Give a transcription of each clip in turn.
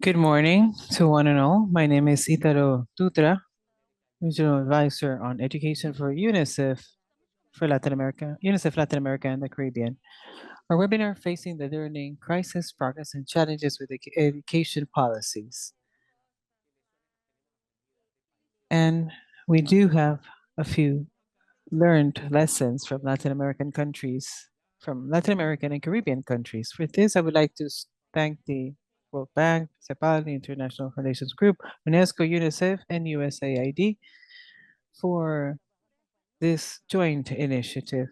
Good morning to one and all. My name is Italo Dutra, Regional Advisor on Education for UNICEF for Latin America, UNICEF Latin America and the Caribbean. Our webinar facing the learning crisis, progress, and challenges with education policies. And we do have a few learned lessons from Latin American countries, from Latin American and Caribbean countries. For this, I would like to thank the World Bank, CEPAL, the International Foundations Group, UNESCO, UNICEF, and USAID for this joint initiative.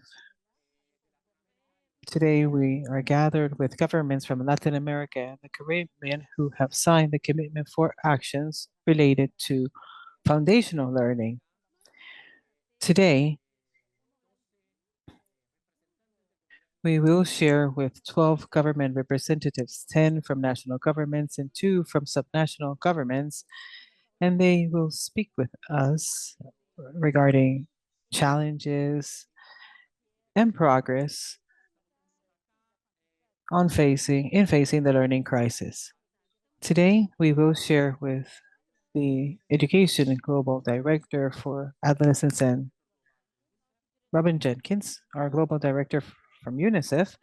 Today, we are gathered with governments from Latin America and the Caribbean who have signed the commitment for actions related to foundational learning. Today, we will share with 12 government representatives, 10 from national governments and 2 from subnational governments, and they will speak with us regarding challenges and progress in facing the learning crisis. Today, we will share with the Education and Global Director for Adolescents and Robin Jenkins, our Global Director from UNICEF,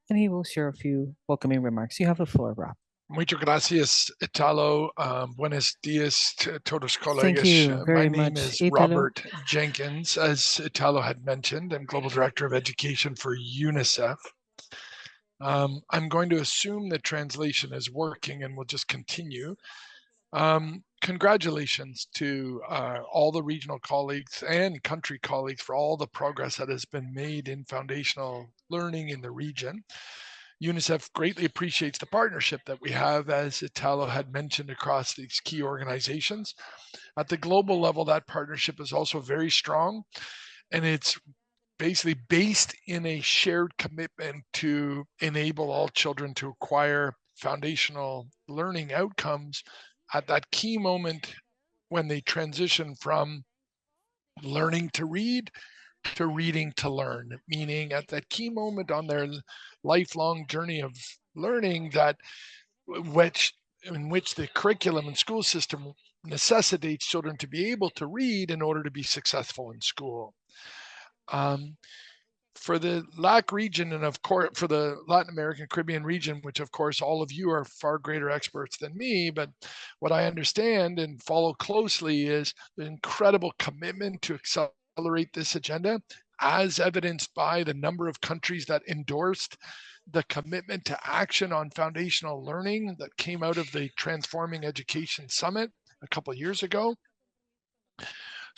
and he will share a few welcoming remarks. You have the floor, Rob. Muchas gracias, Italo. Buenos dias to todos Thank colegas. you very My name much, is Italo. Robert Jenkins, as Italo had mentioned. I'm Global Director of Education for UNICEF. I'm going to assume that translation is working and we'll just continue. Congratulations to all the regional colleagues and country colleagues for all the progress that has been made in foundational learning in the region. UNICEF greatly appreciates the partnership that we have, as Italo had mentioned, across these key organizations. At the global level, that partnership is also very strong, and it's basically based in a shared commitment to enable all children to acquire foundational learning outcomes at that key moment when they transition from learning to read to reading to learn, meaning at that key moment on their lifelong journey of learning that in which the curriculum and school system necessitates children to be able to read in order to be successful in school. For the LAC region, and of course for the Latin American Caribbean region, which of course all of you are far greater experts than me, but what I understand and follow closely is the incredible commitment to accelerate this agenda, as evidenced by the number of countries that endorsed the commitment to action on foundational learning that came out of the Transforming Education Summit a couple of years ago.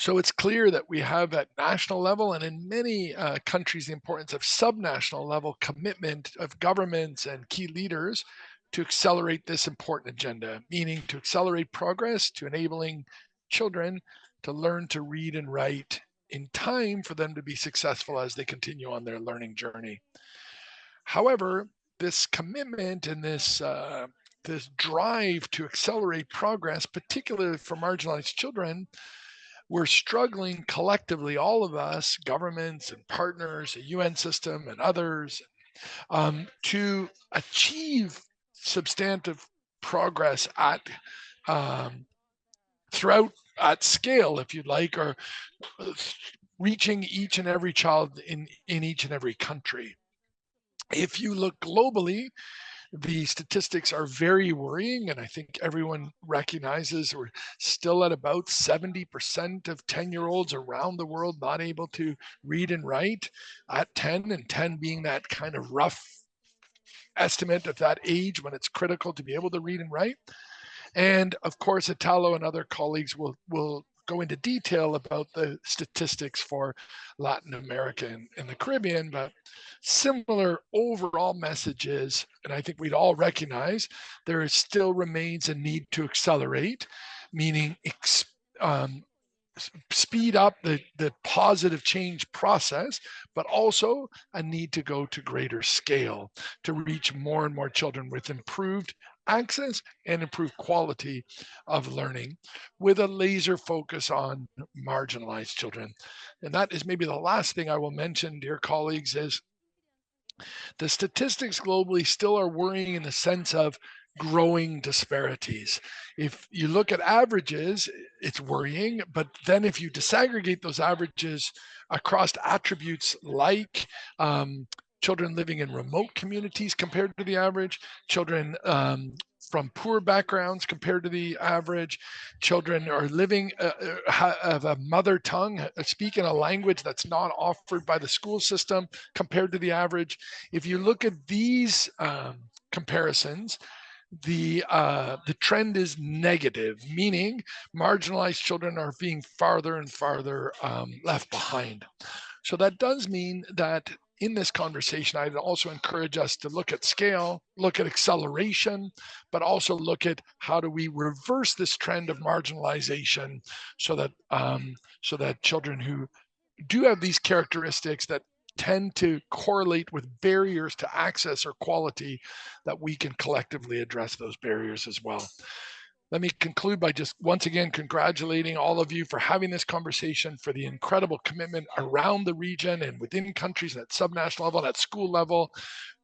So it's clear that we have at national level and in many countries the importance of subnational level commitment of governments and key leaders to accelerate this important agenda, meaning to accelerate progress to enabling children to learn to read and write in time for them to be successful as they continue on their learning journey. However, this commitment and this drive to accelerate progress, particularly for marginalized children, we're struggling collectively, all of us, governments and partners, the UN system and others, to achieve substantive progress at throughout at scale, if you'd like, or reaching each and every child in each and every country. If you look globally, the statistics are very worrying, and I think everyone recognizes we're still at about 70% of 10-year-olds around the world not able to read and write at 10, and 10 being that kind of rough estimate of that age when it's critical to be able to read and write. And of course, Italo and other colleagues will go into detail about the statistics for Latin America and the Caribbean, but similar overall messages, and I think we'd all recognize there still remains a need to accelerate, meaning speed up the positive change process, but also a need to go to greater scale to reach more and more children with improved access and improved quality of learning with a laser focus on marginalized children. And that is maybe the last thing I will mention, dear colleagues, is the statistics globally still are worrying in the sense of growing disparities. If you look at averages, it's worrying, but then if you disaggregate those averages across attributes like children living in remote communities compared to the average, children from poor backgrounds compared to the average, children are living have a mother tongue, speak in a language that's not offered by the school system compared to the average. If you look at these comparisons, the trend is negative, meaning marginalized children are being farther and farther left behind. So that does mean that in this conversation, I'd also encourage us to look at scale, look at acceleration, but also look at how do we reverse this trend of marginalization so that children who do have these characteristics that tend to correlate with barriers to access or quality, that we can collectively address those barriers as well. Let me conclude by just once again congratulating all of you for having this conversation, for the incredible commitment around the region and within countries at subnational level, at school level,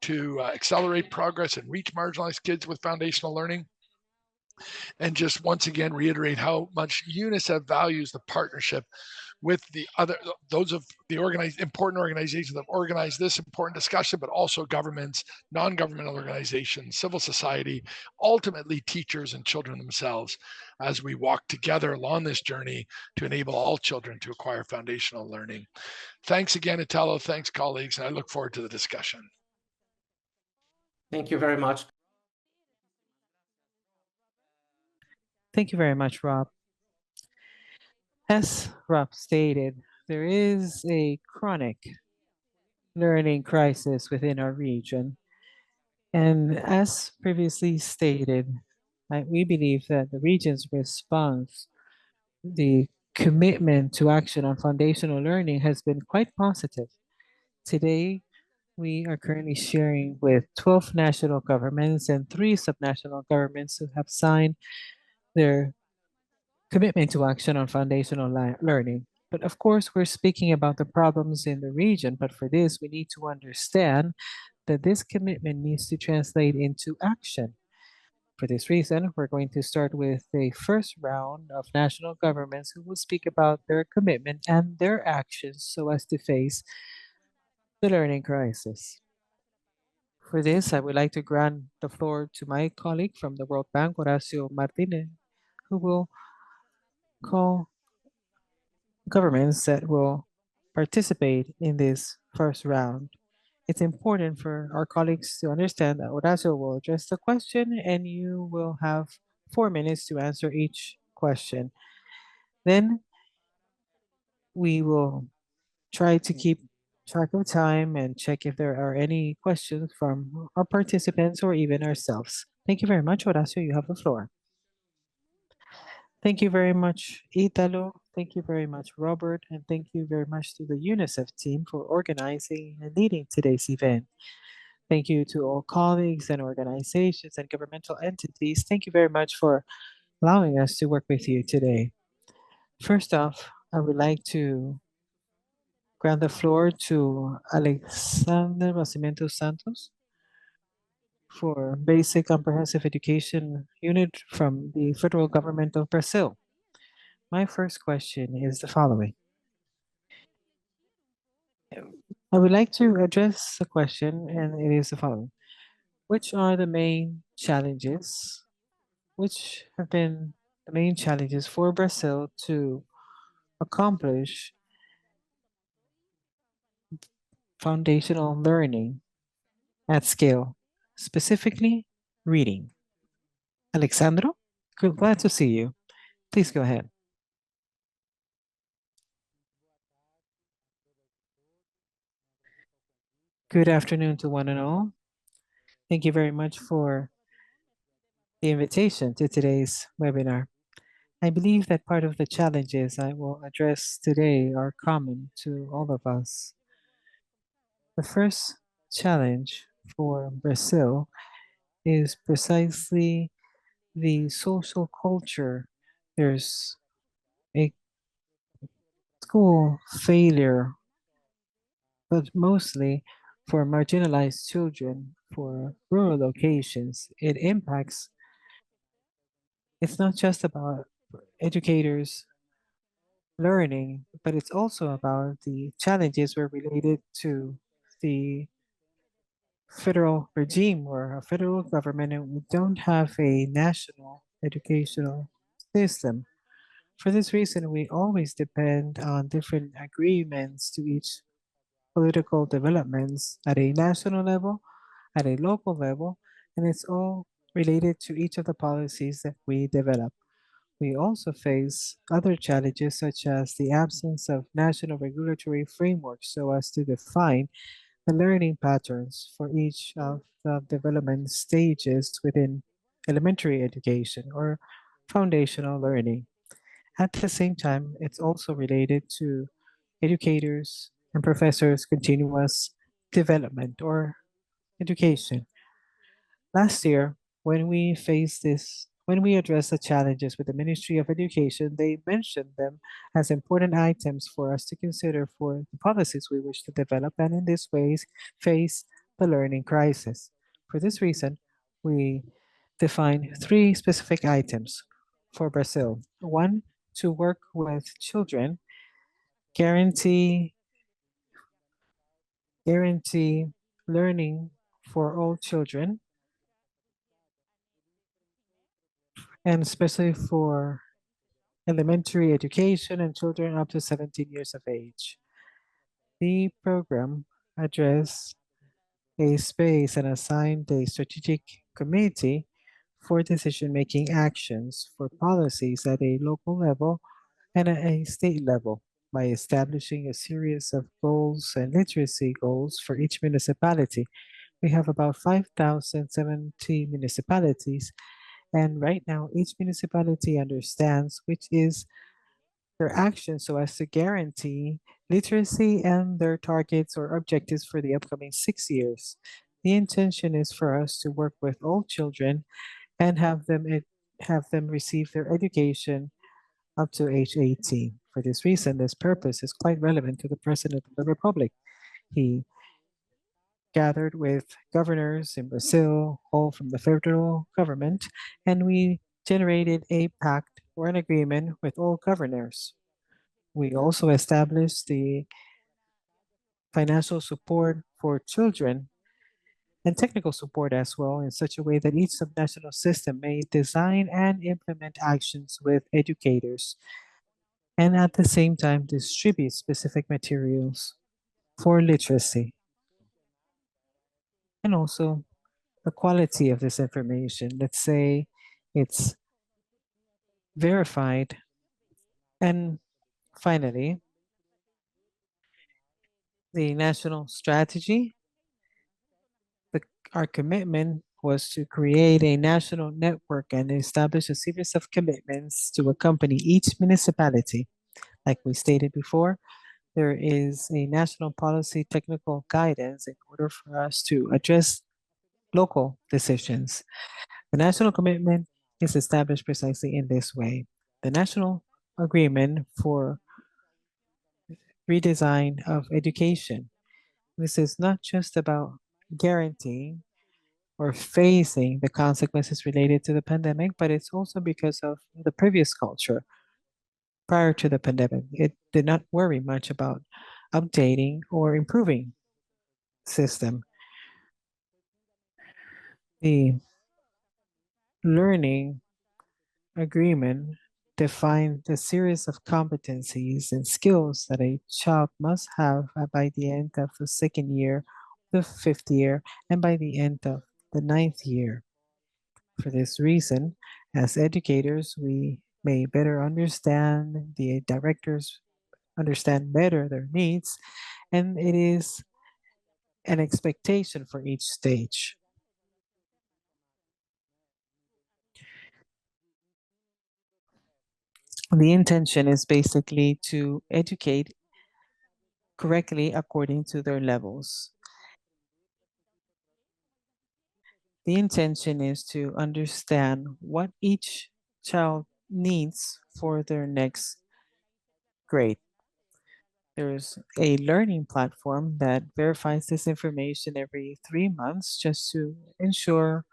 to accelerate progress and reach marginalized kids with foundational learning. And just once again reiterate how much UNICEF values the partnership with those of the important organizations that organize this important discussion, but also governments, non-governmental organizations, civil society, ultimately teachers and children themselves, as we walk together along this journey to enable all children to acquire foundational learning. Thanks again, Italo. Thanks, colleagues, and I look forward to the discussion. Thank you very much. Thank you very much, Rob. As Rob stated, there is a chronic learning crisis within our region. And as previously stated, we believe that the region's response, the commitment to action on foundational learning has been quite positive. Today, we are currently sharing with 12 national governments and 3 subnational governments who have signed their commitment to action on foundational learning. But of course, we're speaking about the problems in the region. But for this, we need to understand that this commitment needs to translate into action. For this reason, we're going to start with the first round of national governments who will speak about their commitment and their actions so as to face the learning crisis. For this, I would like to grant the floor to my colleague from the World Bank, Horacio Martinez, who will call governments that will participate in this first round. It's important for our colleagues to understand that Horacio will address the question and you will have 4 minutes to answer each question. Then we will try to keep track of time and check if there are any questions from our participants or even ourselves. Thank you very much, Horacio. You have the floor. Thank you very much, Italo. Thank you very much, Robert. And thank you very much to the UNICEF team for organizing and leading today's event. Thank you to all colleagues and organizations and governmental entities. Thank you very much for allowing us to work with you today. First off, I would like to grant the floor to Alexander Basimiento Santos for Basic Comprehensive Education Unit from the Federal Government of Brazil. My first question is the following. I would like to address the question, and it is the following. Which are the main challenges? Which have been the main challenges for Brazil to accomplish foundational learning at scale, specifically reading? Alexandro, glad to see you. Please go ahead. Good afternoon to one and all. Thank you very much for the invitation to today's webinar. I believe that part of the challenges I will address today are common to all of us. The first challenge for Brazil is precisely the social culture. There's a school failure, but mostly for marginalized children, for rural locations. It impacts It's not just about educators learning, but it's also about the challenges were related to the federal regime or a federal government, and we don't have a national educational system. For this reason, we always depend on different agreements to each political developments at a national level, at a local level, and it's all related to each of the policies that we develop. We also face other challenges such as the absence of national regulatory frameworks so as to define the learning patterns for each of the development stages within elementary education or foundational learning. At the same time, it's also related to educators and professors' continuous development or education. Last year, when we addressed the challenges with the Ministry of Education, they mentioned them as important items for us to consider for the policies we wish to develop, and in this ways face the learning crisis. For this reason, we define three specific items for Brazil. One, to work with children, guarantee guarantee learning for all children, and especially for elementary education and children up to 17 years of age. The program addressed a space and assigned a strategic committee for decision-making actions for policies at a local level and at a state level by establishing a series of goals and literacy goals for each municipality. We have about 5,070 municipalities, and right now each municipality understands which is their actions so as to guarantee literacy and their targets or objectives for the upcoming 6 years. The intention is for us to work with all children and have them receive their education up to age 18. For this reason, this purpose is quite relevant to the President of the Republic. He gathered with governors in Brazil, all from the federal government, and we generated a pact or an agreement with all governors. We also established the financial support for children and technical support as well in such a way that each subnational system may design and implement actions with educators and at the same time distribute specific materials for literacy and also the quality of this information. Let's say it's verified. And finally, the national strategy. The, our commitment was to create a national network and establish a series of commitments to accompany each municipality. Like we stated before, there is a national policy technical guidance in order for us to address local decisions. The national commitment is established precisely in this way. The national agreement for redesign of education. This is not just about guaranteeing or facing the consequences related to the pandemic, but it's also because of the previous culture prior to the pandemic. It did not worry much about updating or improving system. The learning agreement defined the series of competencies and skills that a child must have by the end of the second year, the fifth year, and by the end of the ninth year. For this reason, as educators, we may better understand the directors, understand better their needs, and it is an expectation for each stage. The intention is basically to educate correctly according to their levels. The intention is to understand what each child needs for their next grade. There's a learning platform that verifies this information every 3 months just to ensure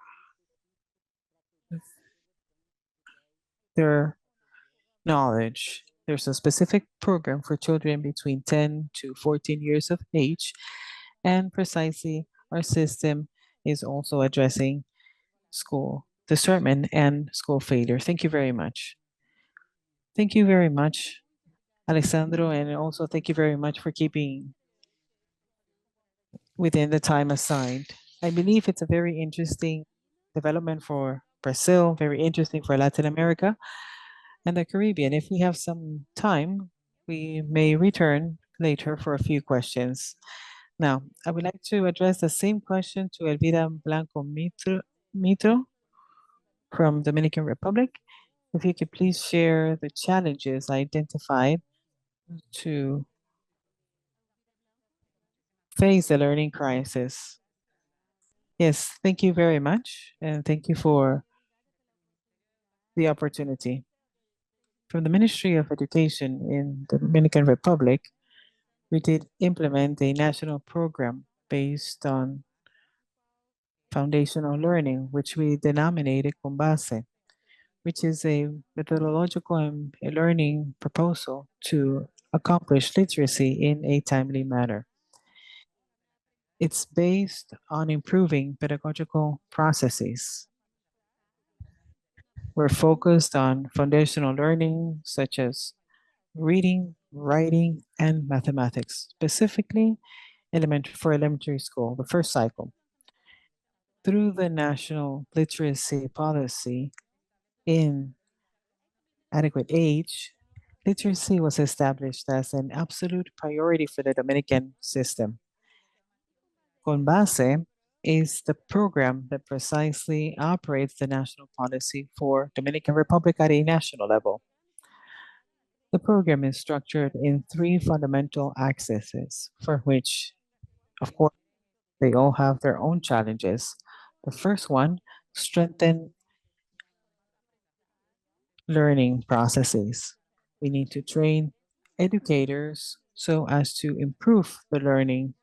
their knowledge. There's a specific program for children between 10 to 14 years of age, and precisely our system is also addressing school discernment and school failure. Thank you very much. Thank you very much, Alessandro, and also thank you very much for keeping within the time assigned. I believe it's a very interesting development for Brazil, very interesting for Latin America and the Caribbean. If we have some time, we may return later for a few questions. Now, I would like to address the same question to Elvira Blanco Mitro from Dominican Republic. If you could please share the challenges identified to face the learning crisis. Yes, thank you very much, and thank you for the opportunity. From the Ministry of Education in the Dominican Republic, we did implement a national program based on foundational learning, which we denominated Combase, which is a methodological and a learning proposal to accomplish literacy in a timely manner. It's based on improving pedagogical processes. We're focused on foundational learning such as reading, writing, and mathematics, specifically for elementary school, the first cycle. Through the national literacy policy in adequate age, literacy was established as an absolute priority for the Dominican system. Conbase is the program that precisely operates the national policy for Dominican Republic at a national level. The program is structured in three fundamental axes, for which, of course, they all have their own challenges. The first one, strengthen learning processes. We need to train educators so as to improve the learning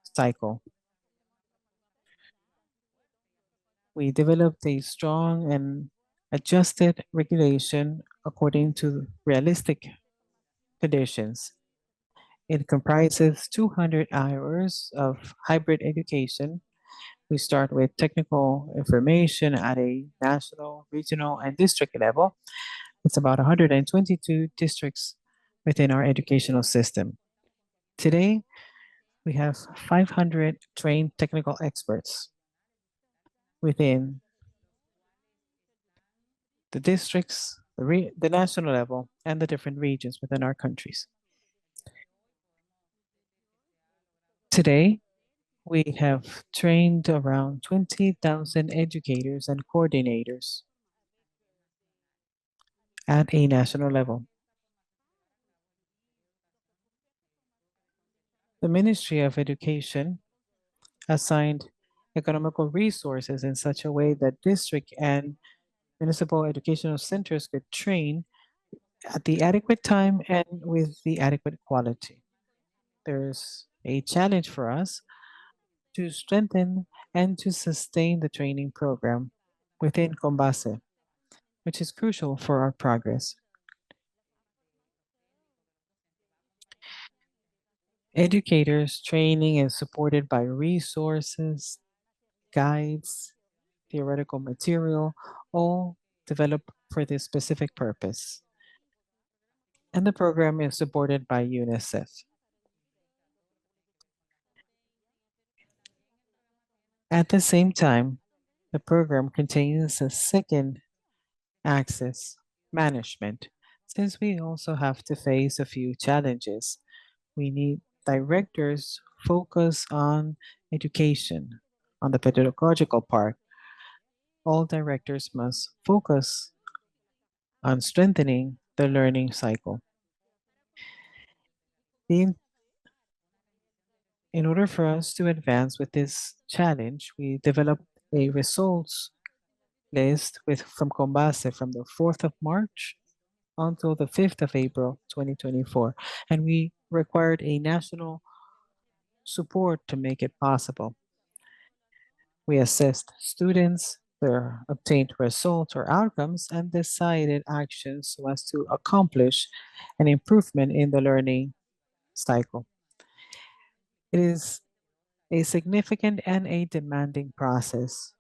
cycle. We developed a strong and adjusted regulation according to realistic conditions. It comprises 200 hours of hybrid education. We start with technical information at a national, regional, and district level. It's about 122 districts within our educational system. Today, we have 500 trained technical experts within the districts, the national level, and the different regions within our countries. Today, we have trained around 20,000 educators and coordinators at a national level. The Ministry of Education assigned economical resources in such a way that district and municipal educational centers could train at the adequate time and with the adequate quality. There's a challenge for us to strengthen and to sustain the training program within Combase, which is crucial for our progress. Educators' training is supported by resources, guides, theoretical material, all developed for this specific purpose. And the program is supported by UNICEF. At the same time, the program contains a second axis, management. Since we also have to face a few challenges, we need directors focus on education, on the pedagogical part. All directors must focus on strengthening the learning cycle. In order for us to advance with this challenge, we developed a results list from Combase from the 4th of March until the 5th of April 2024. And we required a national support to make it possible. We assessed students, their obtained results or outcomes and decided actions so as to accomplish an improvement in the learning cycle. It is a significant and a demanding process.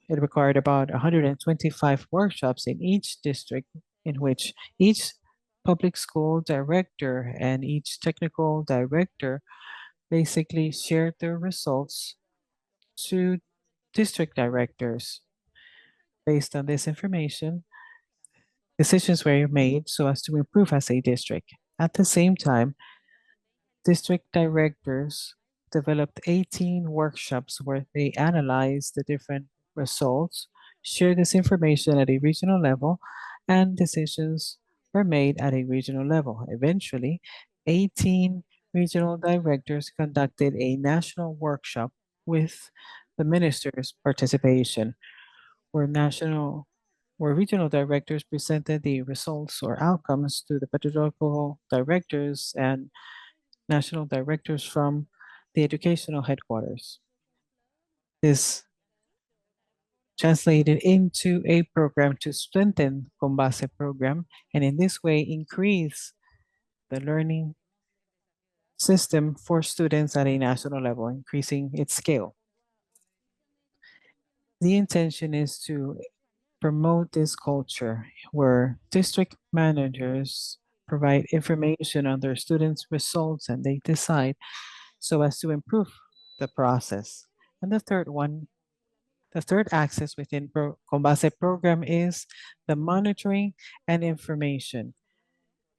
It required about 125 workshops in each district, in which each public school director and each technical director basically shared their results to district directors. Based on this information, decisions were made so as to improve as a district. At the same time, district directors developed 18 workshops where they analyzed the different results, shared this information at a regional level, and decisions were made at a regional level. Eventually, 18 regional directors conducted a national workshop with the minister's participation, where regional directors presented the results or outcomes to the pedagogical directors and national directors from the educational headquarters. This translated into a program to strengthen Combase program and in this way increase the learning system for students at a national level, increasing its scale. The intention is to promote this culture where district managers provide information on their students' results and they decide so as to improve the process. And the third axis within Combase program is the monitoring and information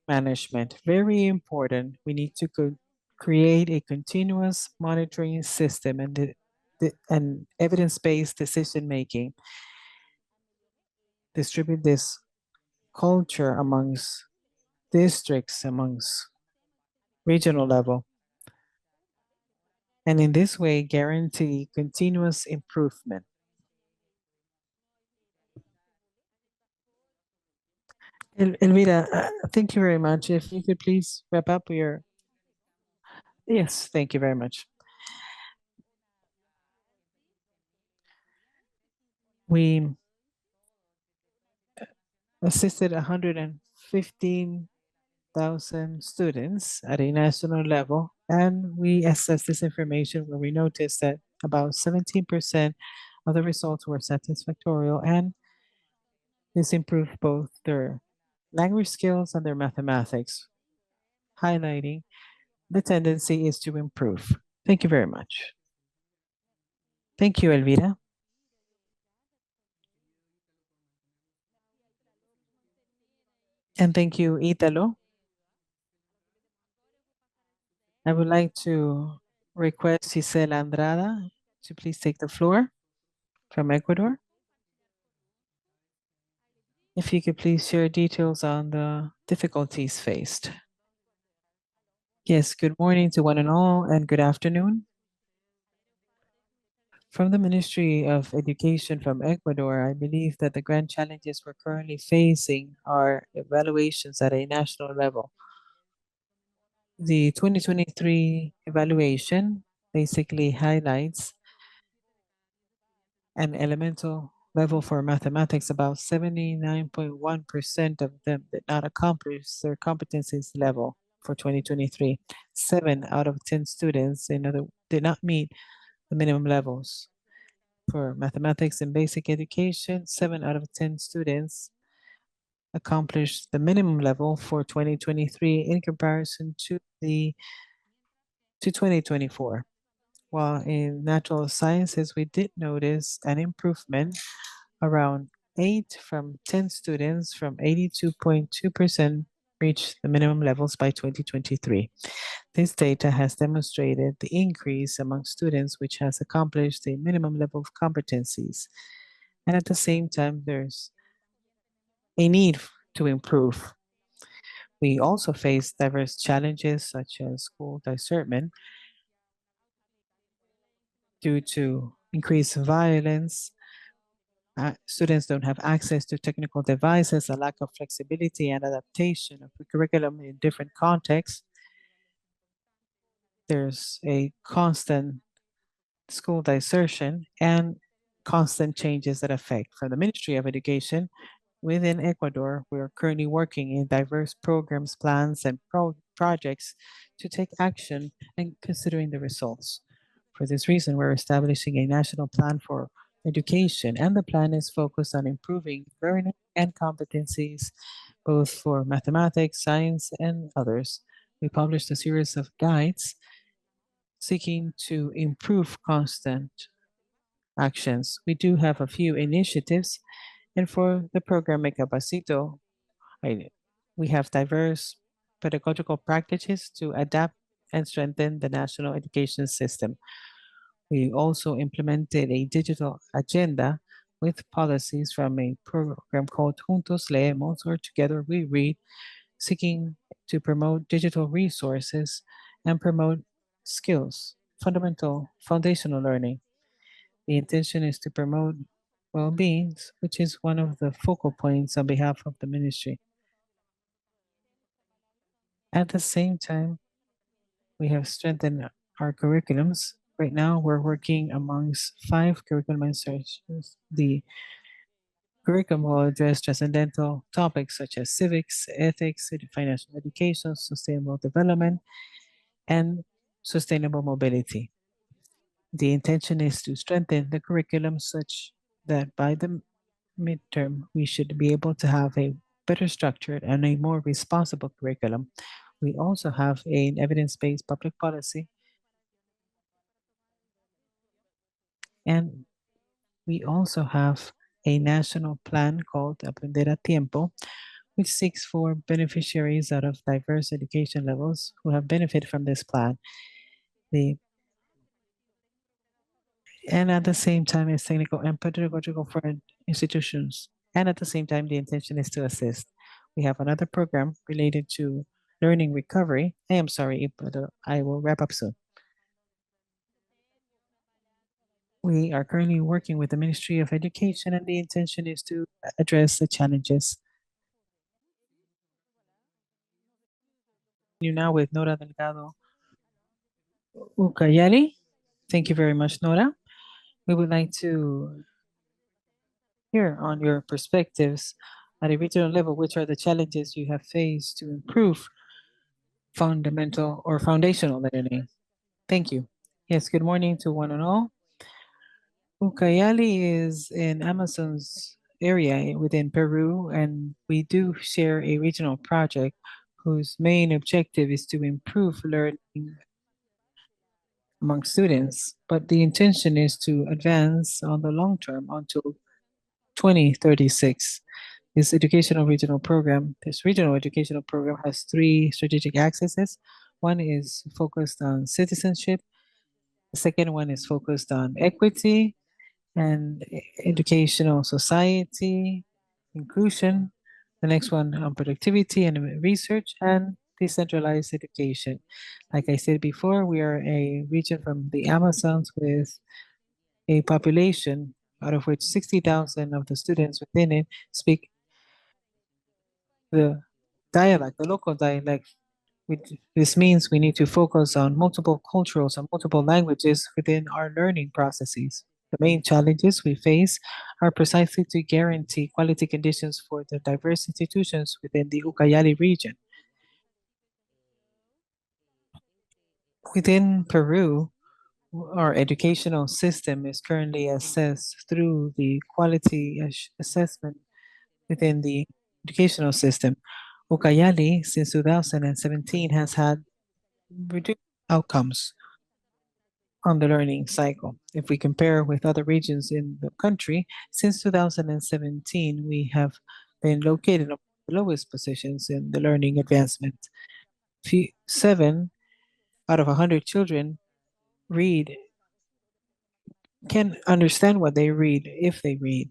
management. Very important. We need to create a continuous monitoring system and evidence-based decision making. Distribute this culture amongst districts, amongst regional level. And in this way, guarantee continuous improvement. Elvira, thank you very much. If you could please wrap up your. Yes, thank you very much. We assisted 115,000 students at a national level, and we assessed this information where we noticed that about 17% of the results were satisfactory, and this improved both their language skills and their mathematics, highlighting the tendency is to improve. Thank you very much. Thank you, Elvira. And thank you, Italo. I would like to request Gisela Andrada to please take the floor from Ecuador. If you could please share details on the difficulties faced. Yes, good morning to one and all, and good afternoon. From the Ministry of Education from Ecuador, I believe that the grand challenges we're currently facing are evaluations at a national level. The 2023 evaluation basically highlights an elemental level for mathematics. About 79.1% of them did not accomplish their competencies level for 2023. 7 out of 10 students did not meet the minimum levels. For mathematics and basic education, 7 out of 10 students accomplished the minimum level for 2023 in comparison to 2024. While in natural sciences, we did notice an improvement around 8 from 10 students from 82.2% reached the minimum levels by 2023. This data has demonstrated the increase among students which has accomplished the minimum level of competencies. And at the same time, there's a need to improve. We also face diverse challenges such as school discernment due to increased violence. Students don't have access to technical devices, a lack of flexibility and adaptation of the curriculum in different contexts. There's a constant school desertion and constant changes that affect. From the Ministry of Education, within Ecuador, we are currently working in diverse programs, plans, and projects to take action and considering the results. For this reason, we're establishing a national plan for education, and the plan is focused on improving learning and competencies, both for mathematics, science, and others. We published a series of guides seeking to improve constant actions. We do have a few initiatives, and for the program Me Capacito, I, we have diverse pedagogical practices to adapt and strengthen the national education system. We also implemented a digital agenda with policies from a program called Juntos Leemos, or Together We Read, seeking to promote digital resources and promote skills, fundamental foundational learning. The intention is to promote well-being, which is one of the focal points on behalf of the ministry. At the same time, we have strengthened our curriculums. Right now, we're working amongst 5 curriculum insertions. The curriculum will address transcendental topics such as civics, ethics, financial education, sustainable development, and sustainable mobility. The intention is to strengthen the curriculum such that by the midterm, we should be able to have a better structured and a more responsible curriculum. We also have an evidence-based public policy, and we also have a national plan called Aprender a Tiempo, which seeks for beneficiaries out of diverse education levels who have benefited from this plan. The and at the same time, it's technical and pedagogical for institutions. And at the same time, the intention is to assist. We have another program related to learning recovery. I am sorry, but I will wrap up soon. We are currently working with the Ministry of Education, and the intention is to address the challenges. You now with Nora Delgado Ucayali. Thank you very much, Nora. We would like to hear on your perspectives at a regional level, which are the challenges you have faced to improve fundamental or foundational learning. Thank you. Yes, good morning to one and all. Ucayali is in Amazon's area within Peru, and we do share a regional project whose main objective is to improve learning among students. But the intention is to advance on the long term until 2036. This regional educational program has 3 strategic axes. One is focused on citizenship. The second one is focused on equity and educational society, inclusion. The next one on productivity and research and decentralized education. Like I said before, we are a region from the Amazons with a population out of which 60,000 of the students within it speak the dialect, the local dialect. This means we need to focus on multiple cultures and multiple languages within our learning processes. The main challenges we face are precisely to guarantee quality conditions for the diverse institutions within the Ucayali region. Within Peru, our educational system is currently assessed through the quality assessment within the educational system. Ucayali, since 2017, has had reduced outcomes on the learning cycle. If we compare with other regions in the country, since 2017, we have been located on the lowest positions in the learning advancement. 7 out of 100 children read, can understand what they read if they read.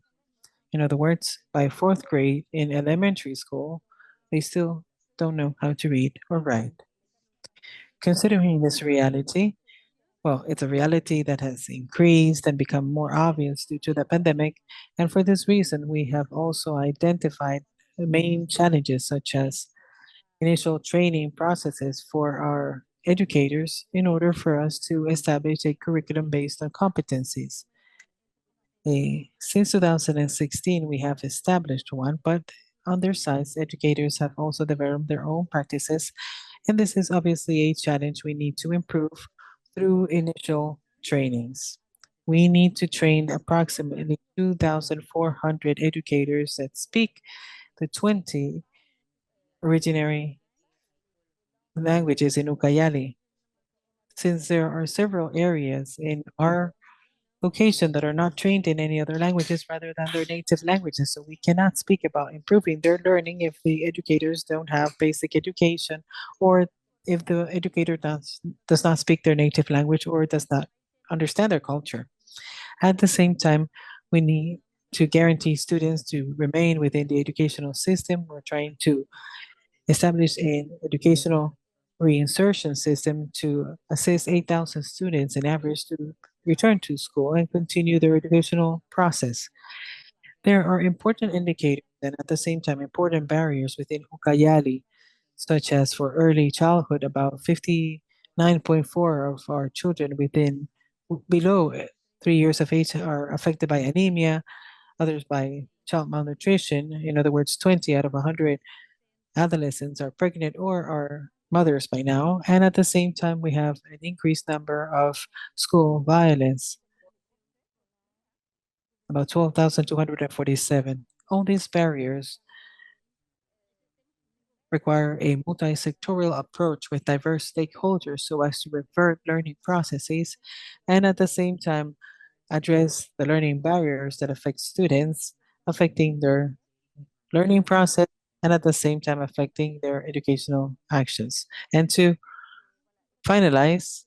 In other words, by 4th grade in elementary school, they still don't know how to read or write. Considering this reality, well, it's a reality that has increased and become more obvious due to the pandemic. And for this reason, we have also identified the main challenges, such as initial training processes for our educators in order for us to establish a curriculum based on competencies. Since 2016, we have established one, but on their sides, educators have also developed their own practices, and this is obviously a challenge we need to improve through initial trainings. We need to train approximately 2,400 educators that speak the 20 originary languages in Ucayali. Since there are several areas in our location that are not trained in any other languages rather than their native languages. So we cannot speak about improving their learning if the educators don't have basic education, or if the educator does not speak their native language or does not understand their culture. At the same time, we need to guarantee students to remain within the educational system. We're trying to establish an educational reinsertion system to assist 8,000 students in average to return to school and continue their educational process. There are important indicators and at the same time important barriers within Ucayali, such as for early childhood, about 59.4 of our children below 3 years of age are affected by anemia, others by child malnutrition. In other words, 20 out of 100 adolescents are pregnant or are mothers by now. And at the same time, we have an increased number of school violence, about 12,247. All these barriers require a multi-sectorial approach with diverse stakeholders so as to revert learning processes and at the same time address the learning barriers that affect students, affecting their learning process and at the same time affecting their educational actions. And to finalize,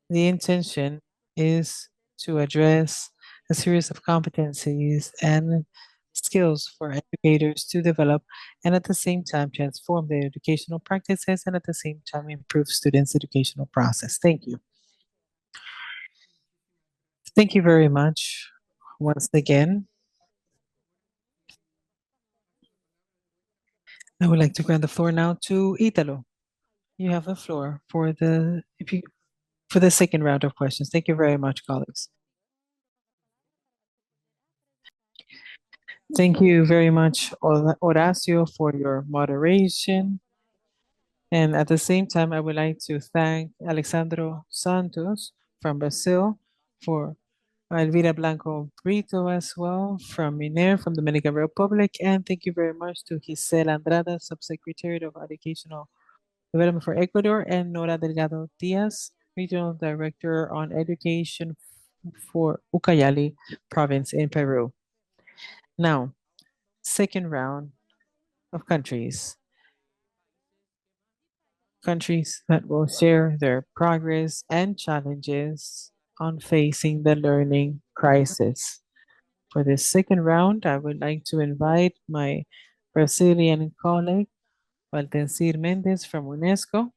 the intention is to address a series of competencies and skills for educators to develop and at the same time transform their educational practices and at the same time improve students' educational process. Thank you. Thank you very much once again. I would like to grant the floor now to Italo. You have the floor for the second round of questions. Thank you very much, colleagues. Thank you very much, Horacio, for your moderation. And at the same time, I would like to thank Alexandro Santos from Brazil, for Elvira Blanco Brito as well from MINER, from Dominican Republic. And thank you very much to Gisela Andrada, Subsecretary of Educational Development for Ecuador, and Nora Delgado Diaz, Regional Director on Education for Ucayali Province in Peru. Now, second round of countries. Countries that will share their progress and challenges on facing the learning crisis. For this second round, I would like to invite my Brazilian colleague, Valtencir Mendes from UNESCO,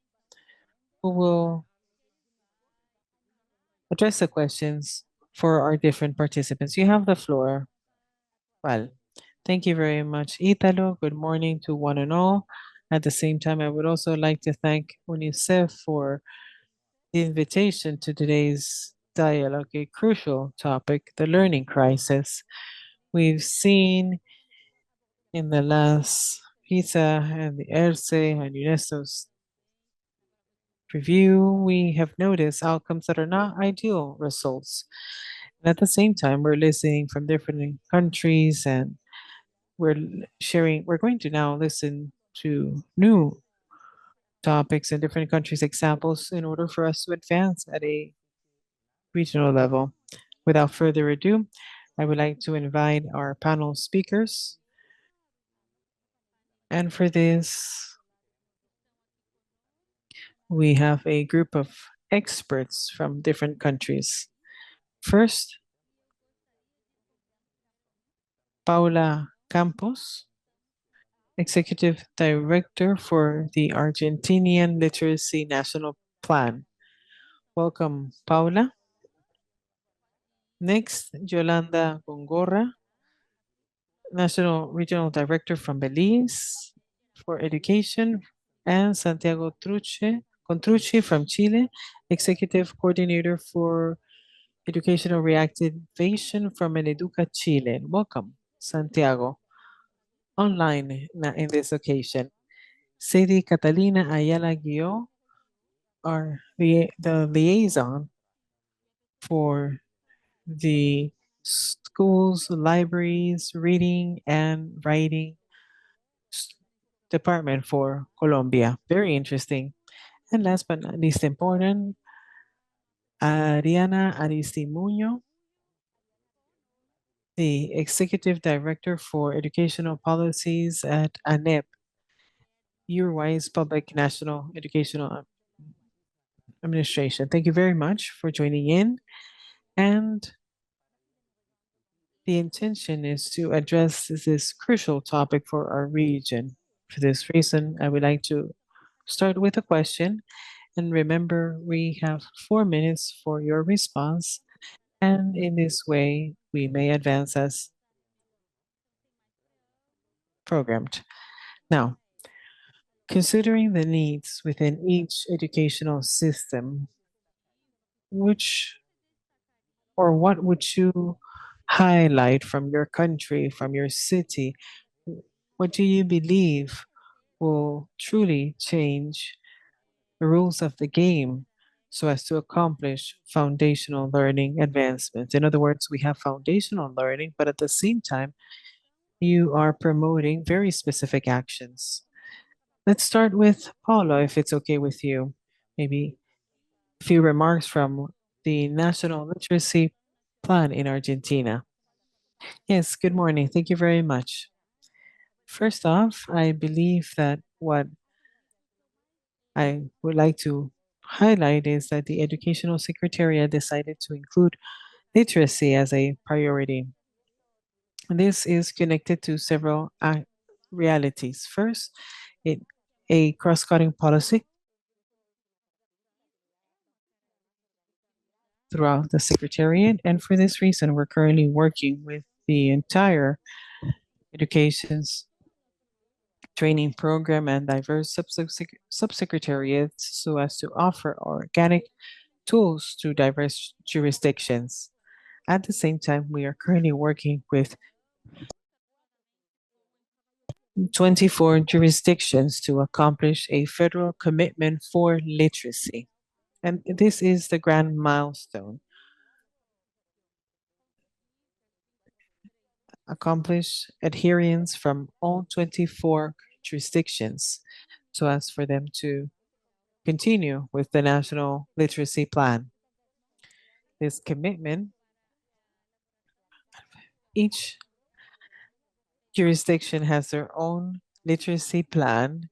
who will address the questions for our different participants. You have the floor. Well, thank you very much, Italo. Good morning to one and all. At the same time, I would also like to thank UNICEF for the invitation to today's dialogue, a crucial topic, the learning crisis. We've seen in the last PISA and the ERCE and UNESCO's review, we have noticed outcomes that are not ideal results. And at the same time, we're listening from different countries and we're going to now listen to new topics in different countries' examples in order for us to advance at a regional level. Without further ado, I would like to invite our panel speakers. And for this, we have a group of experts from different countries. First, Paula Campos, Executive Director for the Argentinian Literacy National Plan. Welcome, Paula. Next, Yolanda Gongora, National Regional Director from Belize for Education, and Santiago Contrucci from Chile, Executive Coordinator for educational reactivation from an Educa Chile. Welcome, Santiago, online in this occasion. Sadie Catalina Ayala Guio are the liaison for the schools, libraries, reading and writing s- department for Colombia. Very interesting. And last but not least important, Ariana Aristimuño, the Executive Director for Educational Policies at ANEP, Uruguay's Public National Educational Administration. Thank you very much for joining in. And the intention is to address this crucial topic for our region. For this reason, I would like to start with a question. And remember, we have 4 minutes for your response. And in this way, we may advance as programmed. Now, considering the needs within each educational system, which or what would you highlight from your country, from your city? What do you believe will truly change the rules of the game so as to accomplish foundational learning advancements? In other words, we have foundational learning, but at the same time, you are promoting very specific actions. Let's start with Paulo, if it's okay with you. Maybe a few remarks from the National Literacy Plan in Argentina. Yes, good morning. Thank you very much. First off, I believe that what I would like to highlight is that the Educational Secretariat decided to include literacy as a priority. This is connected to several realities. First, it a cross-cutting policy throughout the Secretariat, and for this reason, we're currently working with the entire education's training program and diverse subsecretariats so as to offer organic tools to diverse jurisdictions. At the same time, we are currently working with 24 jurisdictions to accomplish a federal commitment for literacy. And this is the grand milestone. Accomplish adherence from all 24 jurisdictions so as for them to continue with the National Literacy Plan. This commitment, each jurisdiction has their own literacy plan,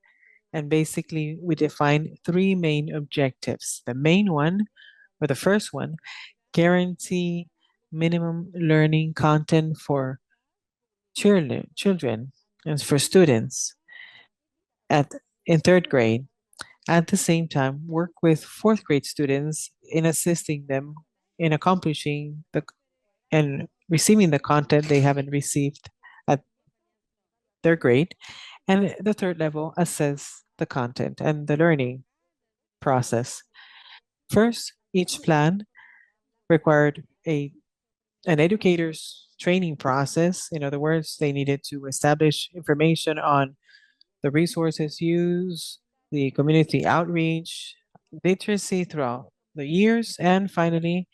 and basically we define three main objectives. The main one, or the first one, guarantee minimum learning content for children and for students at in third grade. At the same time, work with fourth grade students in assisting them in accomplishing and receiving the content they haven't received at their grade. And the third level, assess the content and the learning process. First, each plan required an educator's training process. In other words, they needed to establish information on the resources used, the community outreach, literacy throughout the years, and finally,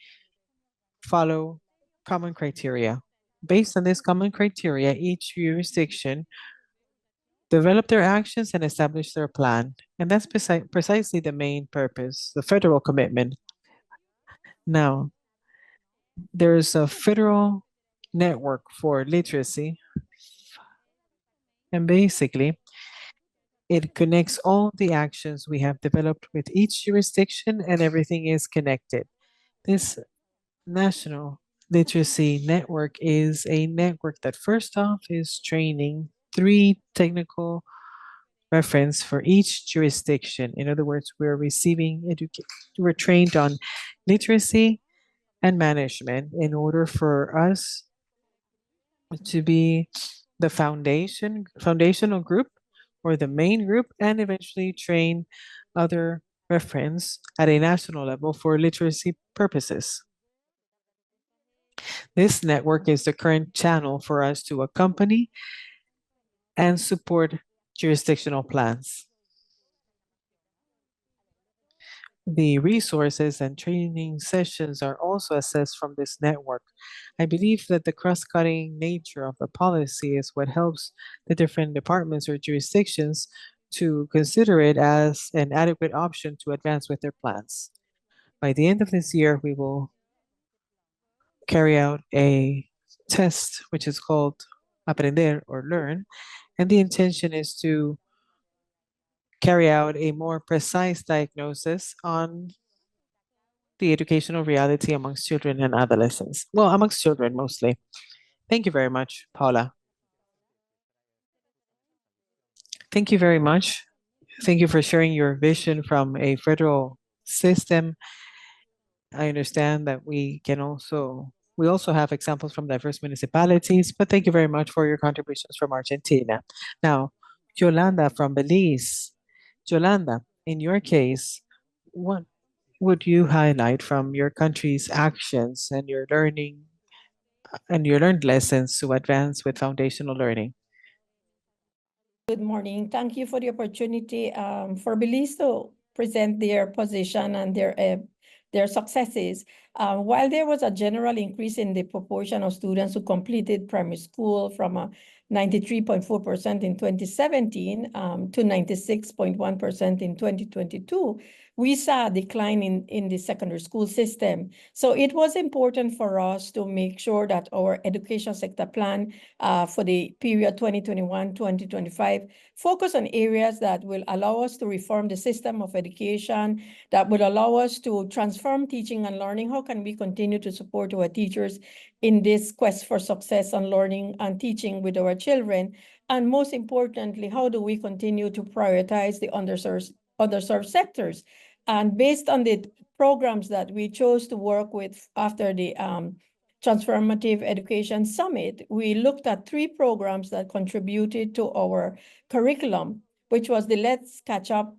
follow common criteria. Based on this common criteria, each jurisdiction develop their actions and establish their plan. And that's precisely the main purpose, the federal commitment. Now, there's a federal network for literacy, and basically, it connects all the actions we have developed with each jurisdiction, and everything is connected. This national literacy network is a network that, first off, is training three technical reference for each jurisdiction. In other words, we're trained on literacy and management in order for us to be the foundational group or the main group and eventually train other reference at a national level for literacy purposes. This network is the current channel for us to accompany and support jurisdictional plans. The resources and training sessions are also assessed from this network. I believe that the cross-cutting nature of the policy is what helps the different departments or jurisdictions to consider it as an adequate option to advance with their plans. By the end of this year, we will carry out a test, which is called Aprender or Learn, and the intention is to carry out a more precise diagnosis on the educational reality amongst children and adolescents. Well, amongst children mostly. Thank you very much, Paula. Thank you very much. Thank you for sharing your vision from a federal system. I understand that we also have examples from diverse municipalities, but thank you very much for your contributions from Argentina. Now, Yolanda from Belize. Yolanda, in your case, what would you highlight from your country's actions and your learned lessons to advance with foundational learning? Good morning. Thank you for the opportunity for Belize to present their position and their successes. While there was a general increase in the proportion of students who completed primary school from 93.4% in 2017 to 96.1% in 2022, we saw a decline in the secondary school system. So it was important for us to make sure that our education sector plan for the period 2021-2025 focus on areas that will allow us to reform the system of education, that will allow us to transform teaching and learning. How can we continue to support our teachers in this quest for success on learning and teaching with our children? And most importantly, how do we continue to prioritize the underserved sectors? And based on the programs that we chose to work with after the Transformative Education Summit, we looked at 3 programs that contributed to our curriculum, which was the Let's Catch Up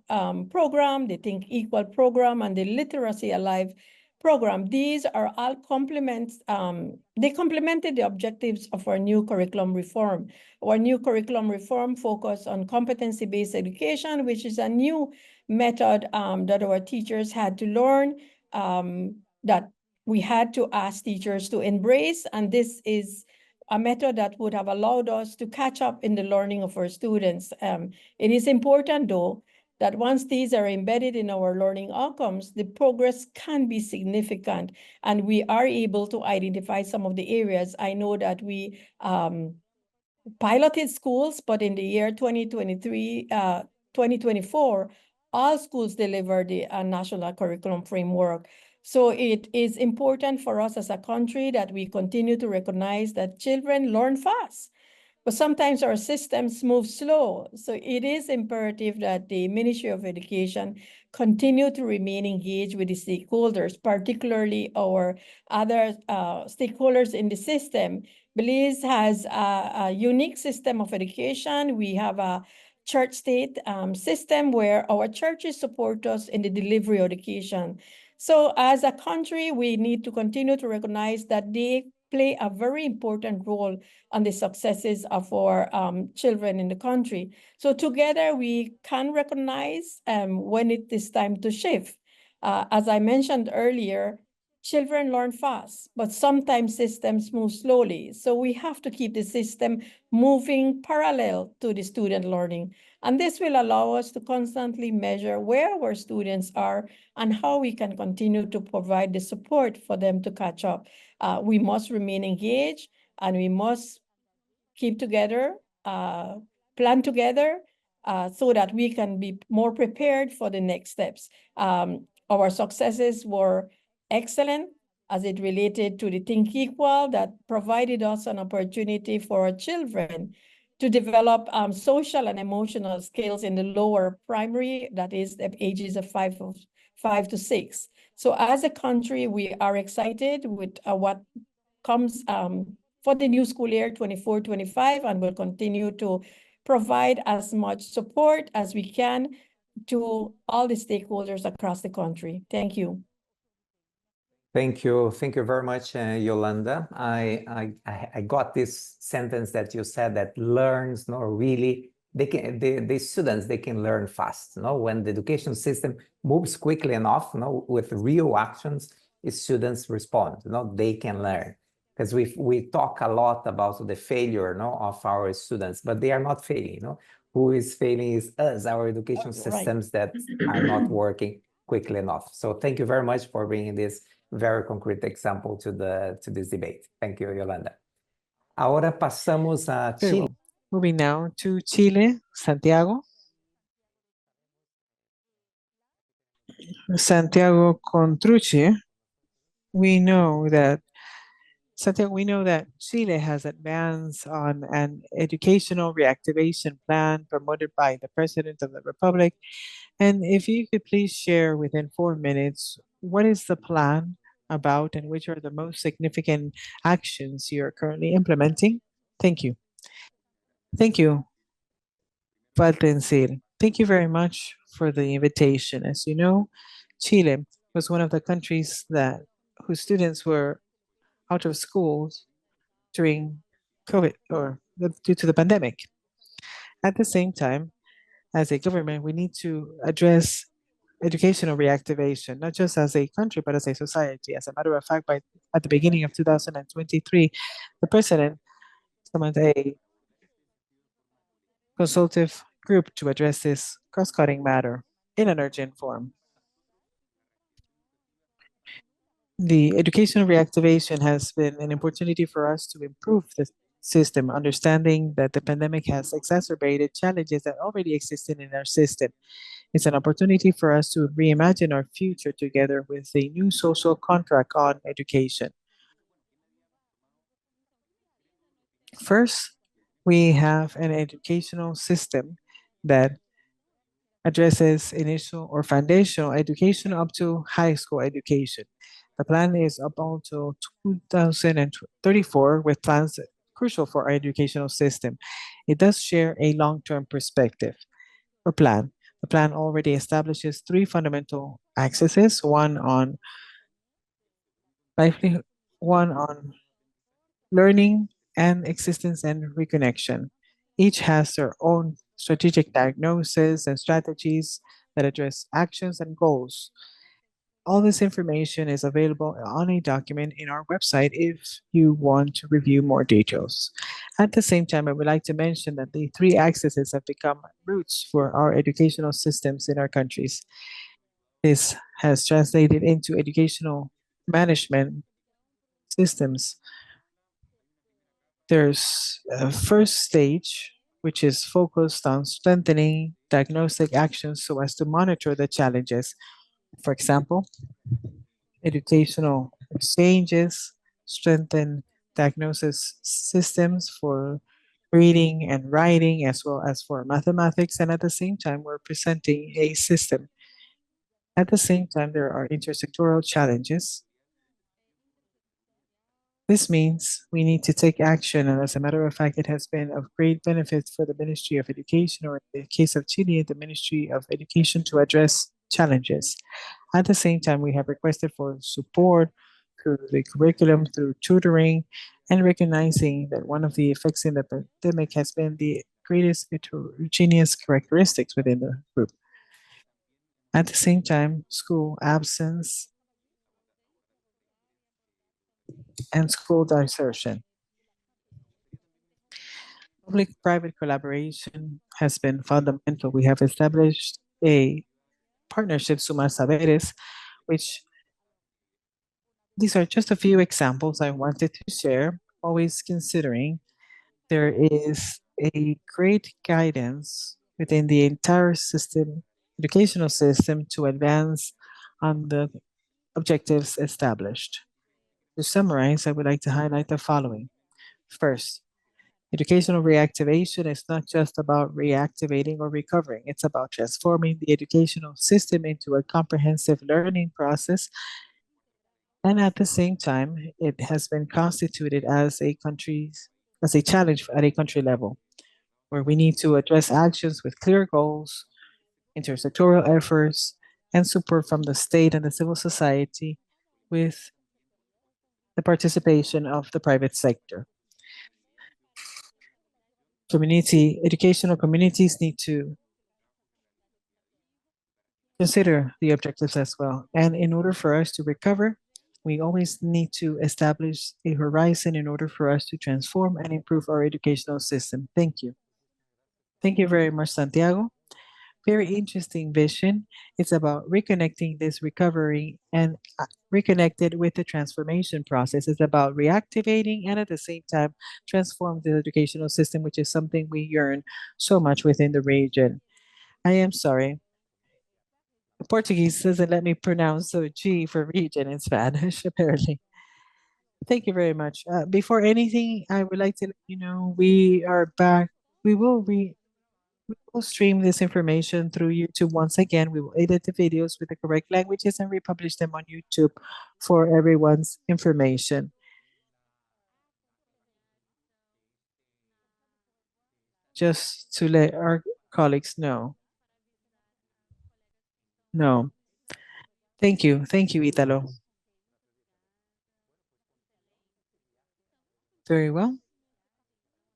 program, the Think Equal program, and the Literacy Alive program. These are all complements. They complemented the objectives of our new curriculum reform. Our new curriculum reform focused on competency-based education, which is a new method that our teachers had to learn, that we had to ask teachers to embrace. And this is a method that would have allowed us to catch up in the learning of our students. It is important, though, that once these are embedded in our learning outcomes, the progress can be significant, and we are able to identify some of the areas. I know that we piloted schools, but in the year 2023, 2024, all schools delivered the national curriculum framework. So it is important for us as a country that we continue to recognize that children learn fast, but sometimes our systems move slow. So it is imperative that the Ministry of Education continue to remain engaged with the stakeholders, particularly our other stakeholders in the system. Belize has a unique system of education. We have a church-state system where our churches support us in the delivery of education. So as a country, we need to continue to recognize that they play a very important role on the successes of our children in the country. So together we can recognize when it is time to shift. As I mentioned earlier, children learn fast, but sometimes systems move slowly. So we have to keep the system moving parallel to the student learning. And this will allow us to constantly measure where our students are and how we can continue to provide the support for them to catch up. We must remain engaged, and we must keep together, plan together, so that we can be more prepared for the next steps. Our successes were excellent as it related to the Think Equal, that provided us an opportunity for our children to develop social and emotional skills in the lower primary, that is the ages of 5 to 6. So as a country, we are excited with what comes for the new school year 24-25, and will continue to provide as much support as we can to all the stakeholders across the country. Thank you. Thank you. Thank you very much, Yolanda. I got this sentence that you said that learns, no, really, the students, they can learn fast, no? When the education system moves quickly enough, no, with real actions, students respond, no, they can learn. Because we talk a lot about the failure, no, of our students, but they are not failing, no? Who is failing is us, our education Right. systems that are not working quickly enough. So thank you very much for bringing this very concrete example to this debate. Thank you, Yolanda. Ahora pasamos a Very Chile. well. Moving now to Chile, Santiago. Santiago Contrucci. We know that Santiago, we know that Chile has advanced on an educational reactivation plan promoted by the President of the Republic. And if you could please share within 4 minutes, what is the plan about and which are the most significant actions you're currently implementing? Thank you. Thank you, Valtencir. Thank you very much for the invitation. As you know, Chile was one of the countries that whose students were out of schools during COVID or due to the pandemic. At the same time, as a government, we need to address educational reactivation, not just as a country, but as a society. As a matter of fact, at the beginning of 2023, the president summoned a consultative group to address this cross-cutting matter in an urgent form. The educational reactivation has been an opportunity for us to improve the system, understanding that the pandemic has exacerbated challenges that already existed in our system. It's an opportunity for us to reimagine our future together with a new social contract on education. First, we have an educational system that addresses initial or foundational education up to high school education. The plan is up until 2034 with plans crucial for our educational system. It does share a long-term perspective or plan. The plan already establishes 3 fundamental axes, one on livelihood, one on learning and existence and reconnection. Each has their own strategic diagnosis and strategies that address actions and goals. All this information is available on a document in our website if you want to review more details. At the same time, I would like to mention that the 3 axes have become roots for our educational systems in our countries. This has translated into educational management systems. There's a first stage, which is focused on strengthening diagnostic actions so as to monitor the challenges. For example, educational exchanges, strengthen diagnosis systems for reading and writing, as well as for mathematics. And at the same time, we're presenting a system. At the same time, there are intersectoral challenges. This means we need to take action, and as a matter of fact, it has been of great benefit for the Ministry of Education, or in the case of Chile, the Ministry of Education, to address challenges. At the same time, we have requested for support through the curriculum, through tutoring, and recognizing that one of the effects in the pandemic has been the greatest heterogeneous characteristics within the group. At the same time, school absence and school desertion. Public-private collaboration has been fundamental. We have established a partnership, Sumar Saberes, which these are just a few examples I wanted to share, always considering there is a great guidance within the entire system, educational system, to advance on the objectives established. To summarize, I would like to highlight the following. First, educational reactivation is not just about reactivating or recovering. It's about transforming the educational system into a comprehensive learning process. And at the same time, it has been constituted as a challenge at a country level, where we need to address actions with clear goals, intersectoral efforts, and support from the state and the civil society with the participation of the private sector. Educational communities need to consider the objectives as well. And in order for us to recover, we always need to establish a horizon in order for us to transform and improve our educational system. Thank you. Thank you very much, Santiago. Very interesting vision. It's about reconnecting this recovery and reconnected with the transformation process. It's about reactivating and at the same time transform the educational system, which is something we yearn so much within the region. I am sorry. Portuguese doesn't let me pronounce the G for region in Spanish, apparently. Thank you very much. Before anything, I would like to let you know we are back. We will stream this information through YouTube once again. We will edit the videos with the correct languages and republish them on YouTube for everyone's information. Just to let our colleagues know. No. Thank you. Thank you, Italo. Very well.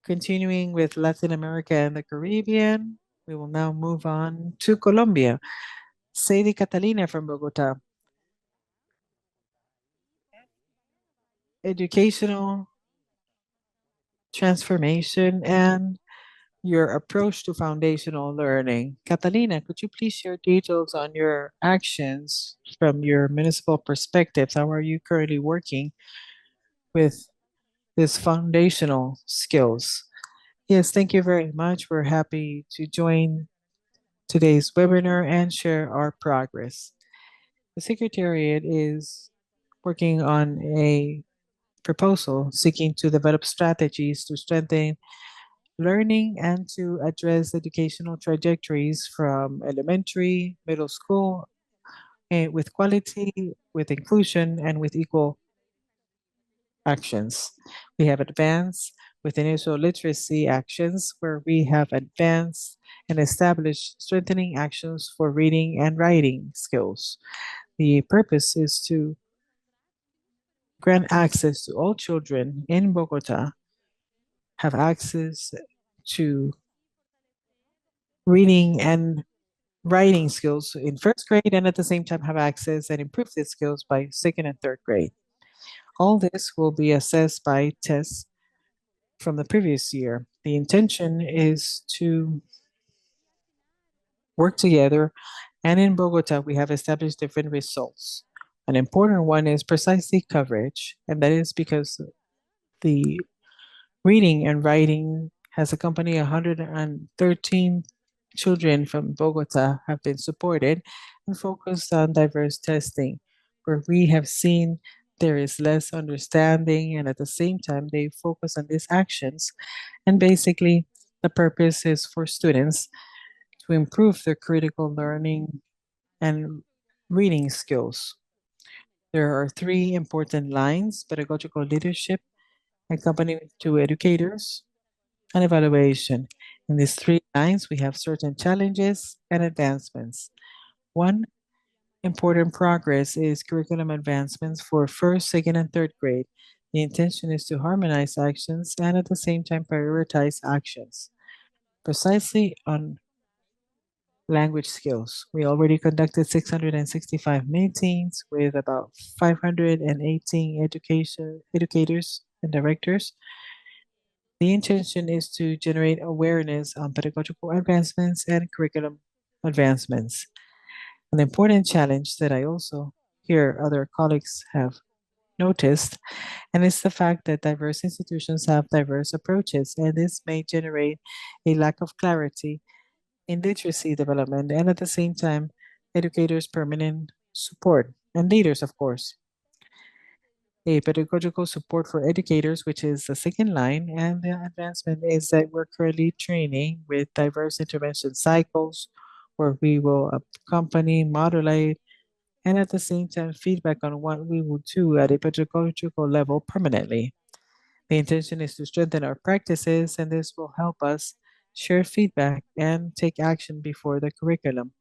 Continuing with Latin America and the Caribbean, we will now move on to Colombia. Sadie Catalina from Bogota. Educational transformation and your approach to foundational learning. Catalina, could you please share details on your actions from your municipal perspectives? How are you currently working with this foundational skills? Yes, thank you very much. We're happy to join today's webinar and share our progress. The Secretariat is working on a proposal seeking to develop strategies to strengthen learning and to address educational trajectories from elementary, middle school, with quality, with inclusion, and with equal actions. We have advanced with initial literacy actions where we have advanced and established strengthening actions for reading and writing skills. The purpose is to grant access to all children in Bogota, have access to reading and writing skills in first grade and at the same time have access and improve these skills by second and third grade. All this will be assessed by tests from the previous year. The intention is to work together, and in Bogota, we have established different results. An important one is precisely coverage, and that is because the reading and writing has accompanied 113 children from Bogota have been supported and focused on diverse testing, where we have seen there is less understanding and at the same time they focus on these actions. And basically, the purpose is for students to improve their critical learning and reading skills. There are three important lines: pedagogical leadership, accompanying to educators, and evaluation. In these three lines, we have certain challenges and advancements. One important progress is curriculum advancements for first, second, and third grade. The intention is to harmonize actions and at the same time prioritize actions. Precisely on language skills, we already conducted 665 meetings with about 518 educators and directors. The intention is to generate awareness on pedagogical advancements and curriculum advancements. An important challenge that I also hear other colleagues have noticed, and it's the fact that diverse institutions have diverse approaches, and this may generate a lack of clarity in literacy development and at the same time, educators' permanent support and leaders, of course. A pedagogical support for educators, which is the second line, and the advancement is that we're currently training with diverse intervention cycles where we will accompany, modulate, and at the same time feedback on what we will do at a pedagogical level permanently. The intention is to strengthen our practices, and this will help us share feedback and take action before the curriculum,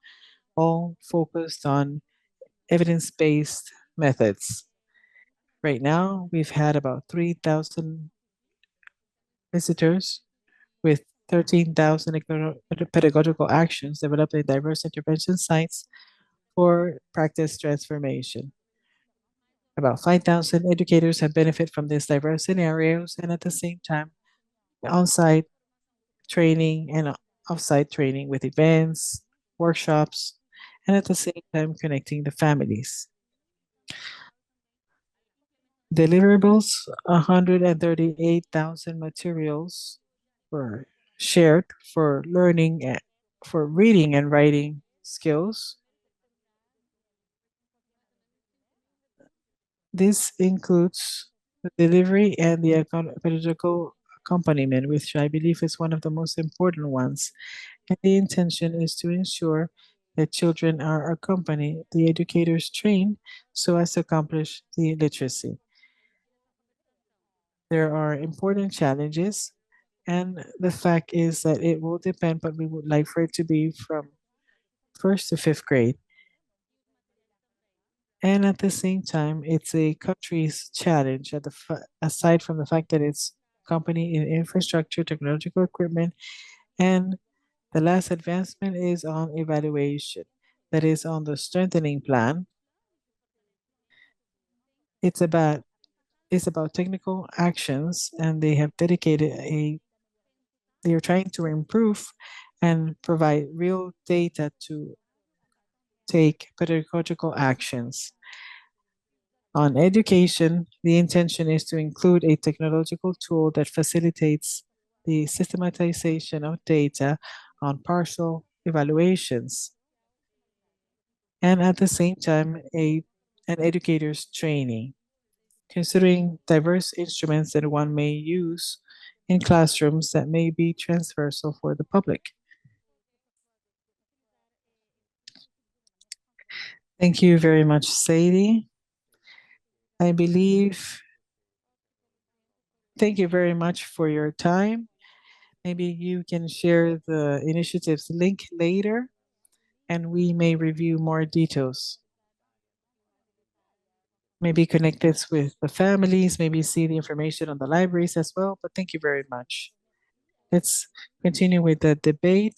all focused on evidence-based methods. Right now, we've had about 3,000 visitors with 13,000 pedagogical actions developed in diverse intervention sites for practice transformation. About 5,000 educators have benefited from these diverse scenarios, and at the same time, on-site training and off-site training with events, workshops, and at the same time connecting the families. Deliverables, 138,000 materials were shared for learning for reading and writing skills. This includes the delivery and the pedagogical accompaniment, which I believe is one of the most important ones. And the intention is to ensure that children are accompanied, the educators trained so as to accomplish the literacy. There are important challenges, and the fact is that it will depend, but we would like for it to be from first to fifth grade. And at the same time, it's a country's challenge, aside from the fact that it's company in infrastructure, technological equipment, and the last advancement is on evaluation, that is on the strengthening plan. It's about technical actions, and they have dedicated they are trying to improve and provide real data to take pedagogical actions. On education, the intention is to include a technological tool that facilitates the systematization of data on partial evaluations, and at the same time, an educator's training, considering diverse instruments that one may use in classrooms that may be transversal for the public. Thank you very much, Sadie. I believe, thank you very much for your time. Maybe you can share the initiative's link later, and we may review more details. Maybe connect this with the families, maybe see the information on the libraries as well, but thank you very much. Let's continue with the debate.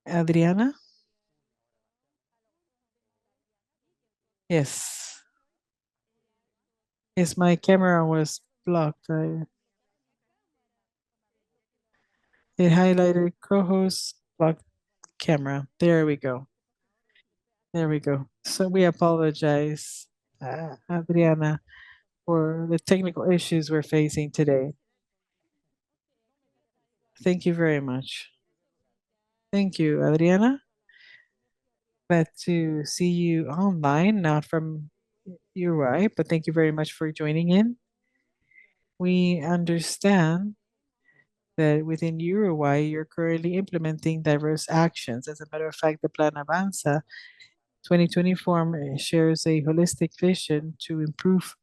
Adriana? Yes. Yes, my camera was blocked. It highlighted co-host blocked camera. There we go. There we go. So we apologize, Adriana, for the technical issues we're facing today. Thank you very much. Thank you, Adriana. Glad to see you online, not from Uruguay, but thank you very much for joining in. We understand that within Uruguay, you're currently implementing diverse actions. As a matter of fact, the Plan Avanza 2024 shares a holistic vision to improve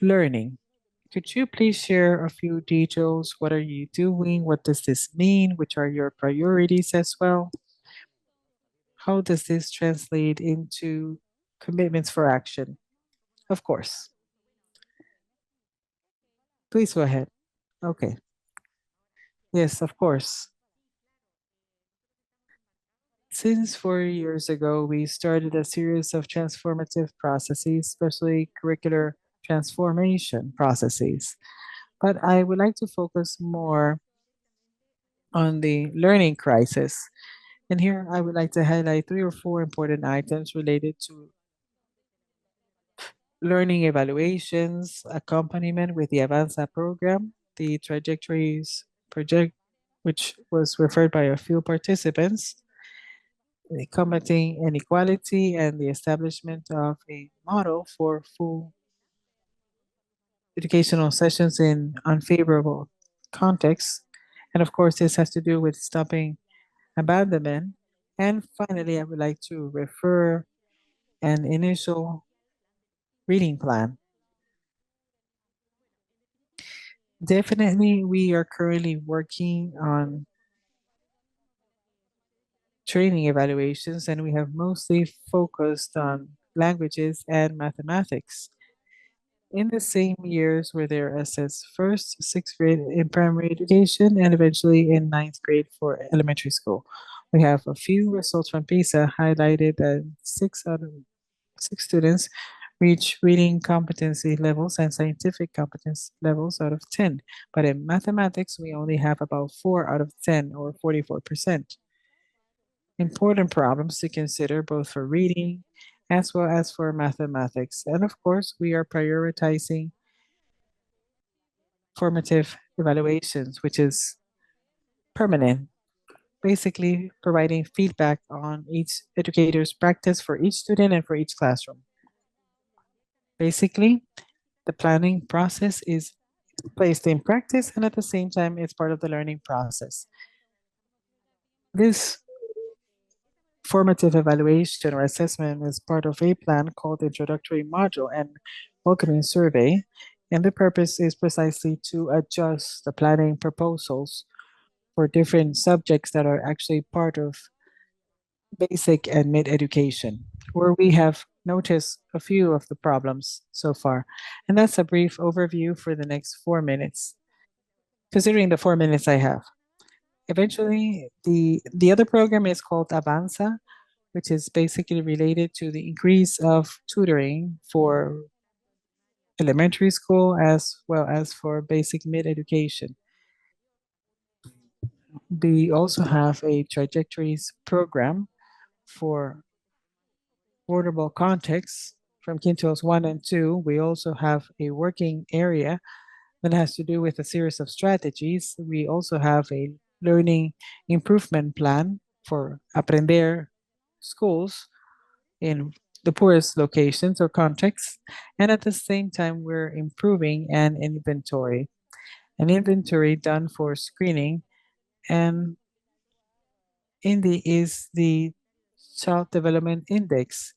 learning. Could you please share a few details? What are you doing? What does this mean? Which are your priorities as well? How does this translate into commitments for action? Of course. Please go ahead. Okay. Yes, of course. Since 4 years ago, we started a series of transformative processes, especially curricular transformation processes. But I would like to focus more on the learning crisis. And here I would like to highlight 3 or 4 important items related to learning evaluations, accompaniment with the Avanza program, the trajectories project, which was referred by a few participants, combating inequality, and the establishment of a model for full educational sessions in unfavorable contexts. And of course, this has to do with stopping abandonment. And finally, I would like to refer an initial reading plan. Definitely, we are currently working on training evaluations, and we have mostly focused on languages, and mathematics. In the same years where they're assessed first, sixth grade in primary education, and eventually in ninth grade for elementary school. We have a few results from PISA highlighted that 6 students reach reading competency levels and scientific competence levels out of 10. But in mathematics, we only have about 4 out of 10, or 44%. Important problems to consider both for reading as well as for mathematics. And of course, we are prioritizing formative evaluations, which is permanent, basically providing feedback on each educator's practice for each student and for each classroom. Basically, the planning process is placed in practice, and at the same time, it's part of the learning process. This formative evaluation or assessment is part of a plan called the introductory module and welcoming survey. And the purpose is precisely to adjust the planning proposals for different subjects that are actually part of basic and mid education, where we have noticed a few of the problems so far. And that's a brief overview for the next 4 minutes, considering the 4 minutes I have. Eventually, the other program is called Avanza, which is basically related to the increase of tutoring for elementary school as well as for basic mid education. We also have a trajectories program for affordable contexts from quintiles 1 and 2. We also have a working area that has to do with a series of strategies. We also have a learning improvement plan for Aprender schools in the poorest locations or contexts. And at the same time, we're improving an inventory done for screening. And INDI is the Child Development Index.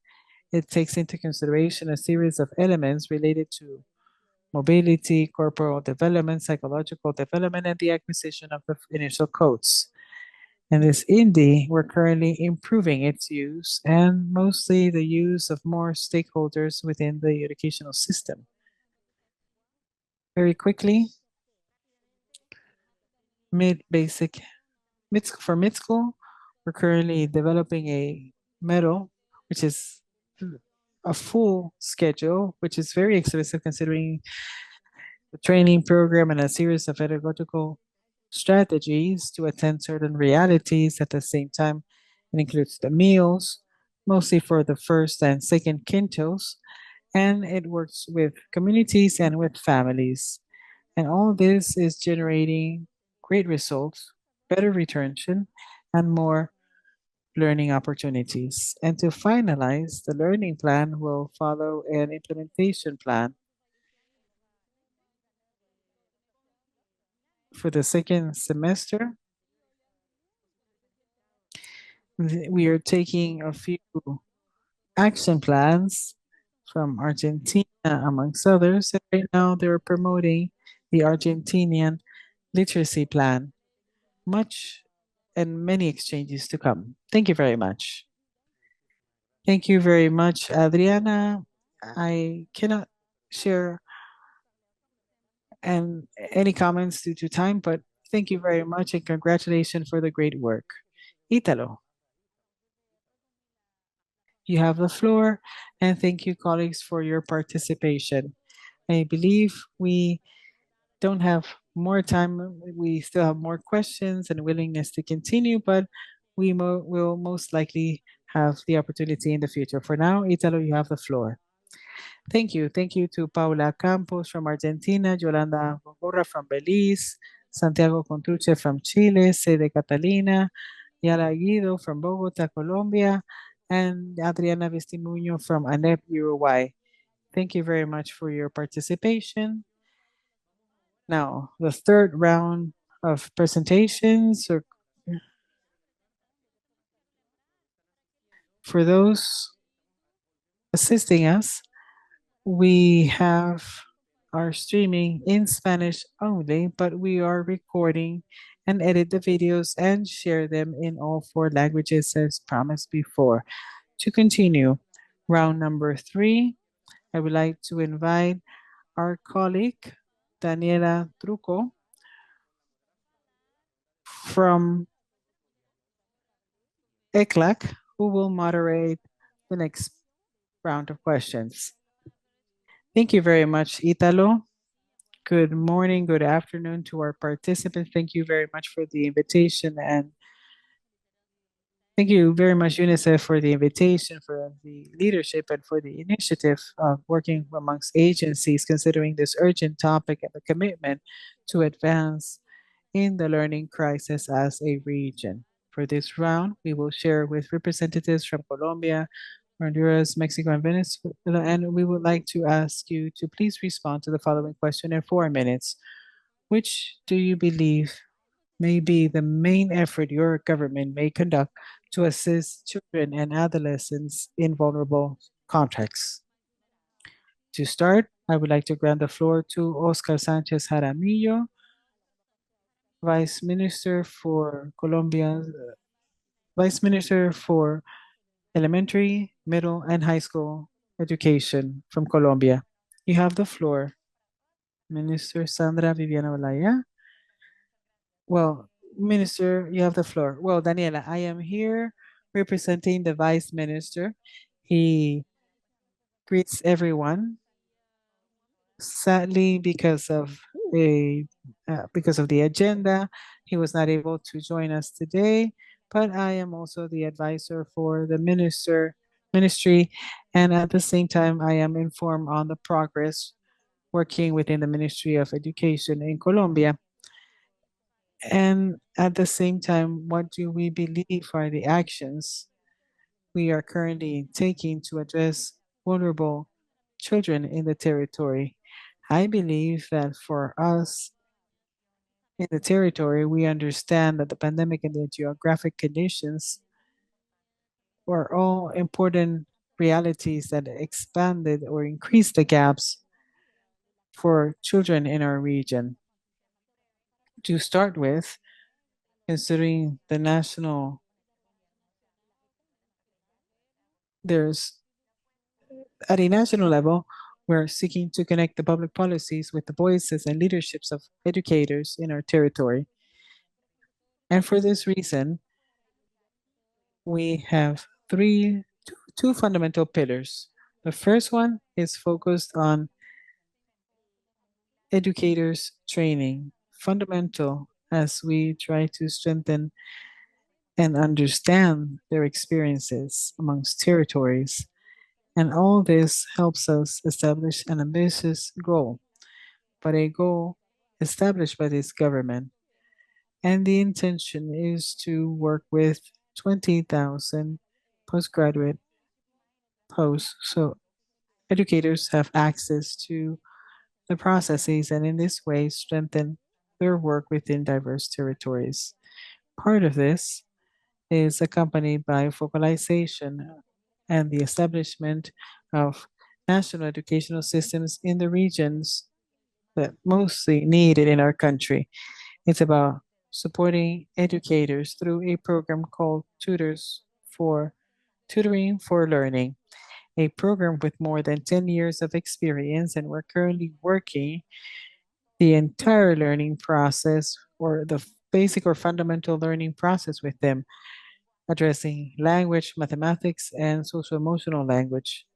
It takes into consideration a series of elements related to mobility, corporal development, psychological development, and the acquisition of the initial codes. And this INDI, we're currently improving its use and mostly the use of more stakeholders within the educational system. Very quickly, for mid school, we're currently developing a medal, which is a full schedule, which is very expensive considering the training program and a series of pedagogical strategies to attend certain realities at the same time. It includes the meals, mostly for the first and second quintiles, and it works with communities and with families. And all this is generating great results, better retention, and more learning opportunities. And to finalize, the learning plan will follow an implementation plan for the second semester. We are taking a few action plans from Argentina, amongst others. And right now, they're promoting the Argentinian literacy plan. Much and many exchanges to come. Thank you very much. Thank you very much, Adriana. I cannot share any comments due to time, but thank you very much and congratulations for the great work. Italo, you have the floor, and thank you, colleagues, for your participation. I believe we don't have more time. We still have more questions and willingness to continue, but we will most likely have the opportunity in the future. For now, Italo, you have the floor. Thank you. Thank you to Paula Campos from Argentina, Yolanda Gongorra from Belize, Santiago Contruche from Chile, Sede Catalina, Yala Guido from Bogota, Colombia, and Adriana Vestimuño from ANEP, Uruguay. Thank you very much for your participation. Now, the third round of presentations for those assisting us, we have our streaming in Spanish only, but we are recording and edit the videos and share them in all 4 languages as promised before. To continue, round number 3. I would like to invite our colleague, Daniela Truco, from ECLAC, who will moderate the next round of questions. Thank you very much, Italo. Good morning, good afternoon to our participants. Thank you very much for the invitation, and thank you very much, UNICEF, for the invitation, for the leadership, and for the initiative of working amongst agencies, considering this urgent topic and the commitment to advance in the learning crisis as a region. For this round, we will share with representatives from Colombia, Honduras, Mexico, and Venezuela, and we would like to ask you to please respond to the following question in 4 minutes. Which do you believe may be the main effort your government may conduct to assist children and adolescents in vulnerable contexts? To start, I would like to grant the floor to Oscar Sanchez Jaramillo, Vice Minister for Colombia, Vice Minister for Elementary, Middle, and High School Education from Colombia. You have the floor, Minister Sandra Viviana Olaya. Well, Minister, you have the floor. Well, Daniela, I am here representing the Vice Minister. He greets everyone. Sadly, because of the agenda, he was not able to join us today. But I am also the advisor for the ministry, and at the same time, I am informed on the progress working within the Ministry of Education in Colombia. And at the same time, what do we believe are the actions we are currently taking to address vulnerable children in the territory? I believe that for us in the territory, we understand that the pandemic and the geographic conditions were all important realities that expanded or increased the gaps for children in our region. To start with, considering the national, at a national level, we're seeking to connect the public policies with the voices and leaderships of educators in our territory. And for this reason, we have two fundamental pillars. The first one is focused on educators training, fundamental as we try to strengthen and understand their experiences amongst territories. And all this helps us establish an ambitious goal, but a goal established by this government. And the intention is to work with 20,000 postgraduate posts so educators have access to the processes and in this way strengthen their work within diverse territories. Part of this is accompanied by focalization and the establishment of national educational systems in the regions that mostly need it in our country. It's about supporting educators through a program called Tutoring for Learning, a program with more than 10 years of experience, and we're currently working the entire learning process or the basic or fundamental learning process with them, addressing language, mathematics, and social emotional language.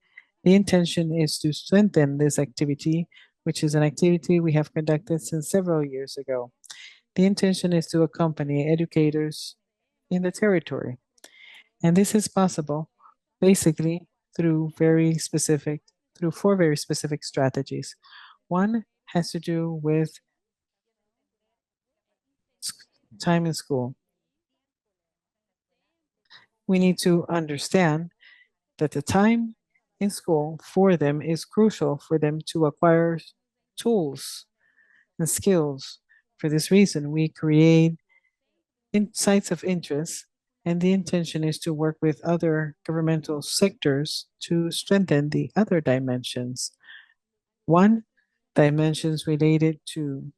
The intention is to strengthen this activity, which is an activity we have conducted since several years ago. The intention is to accompany educators in the territory. And this is possible basically through four very specific strategies. One has to do with time in school. We need to understand that the time in school for them is crucial for them to acquire tools and skills. For this reason, we create sites of interest, and the intention is to work with other governmental sectors to strengthen the other dimensions. One, dimensions related to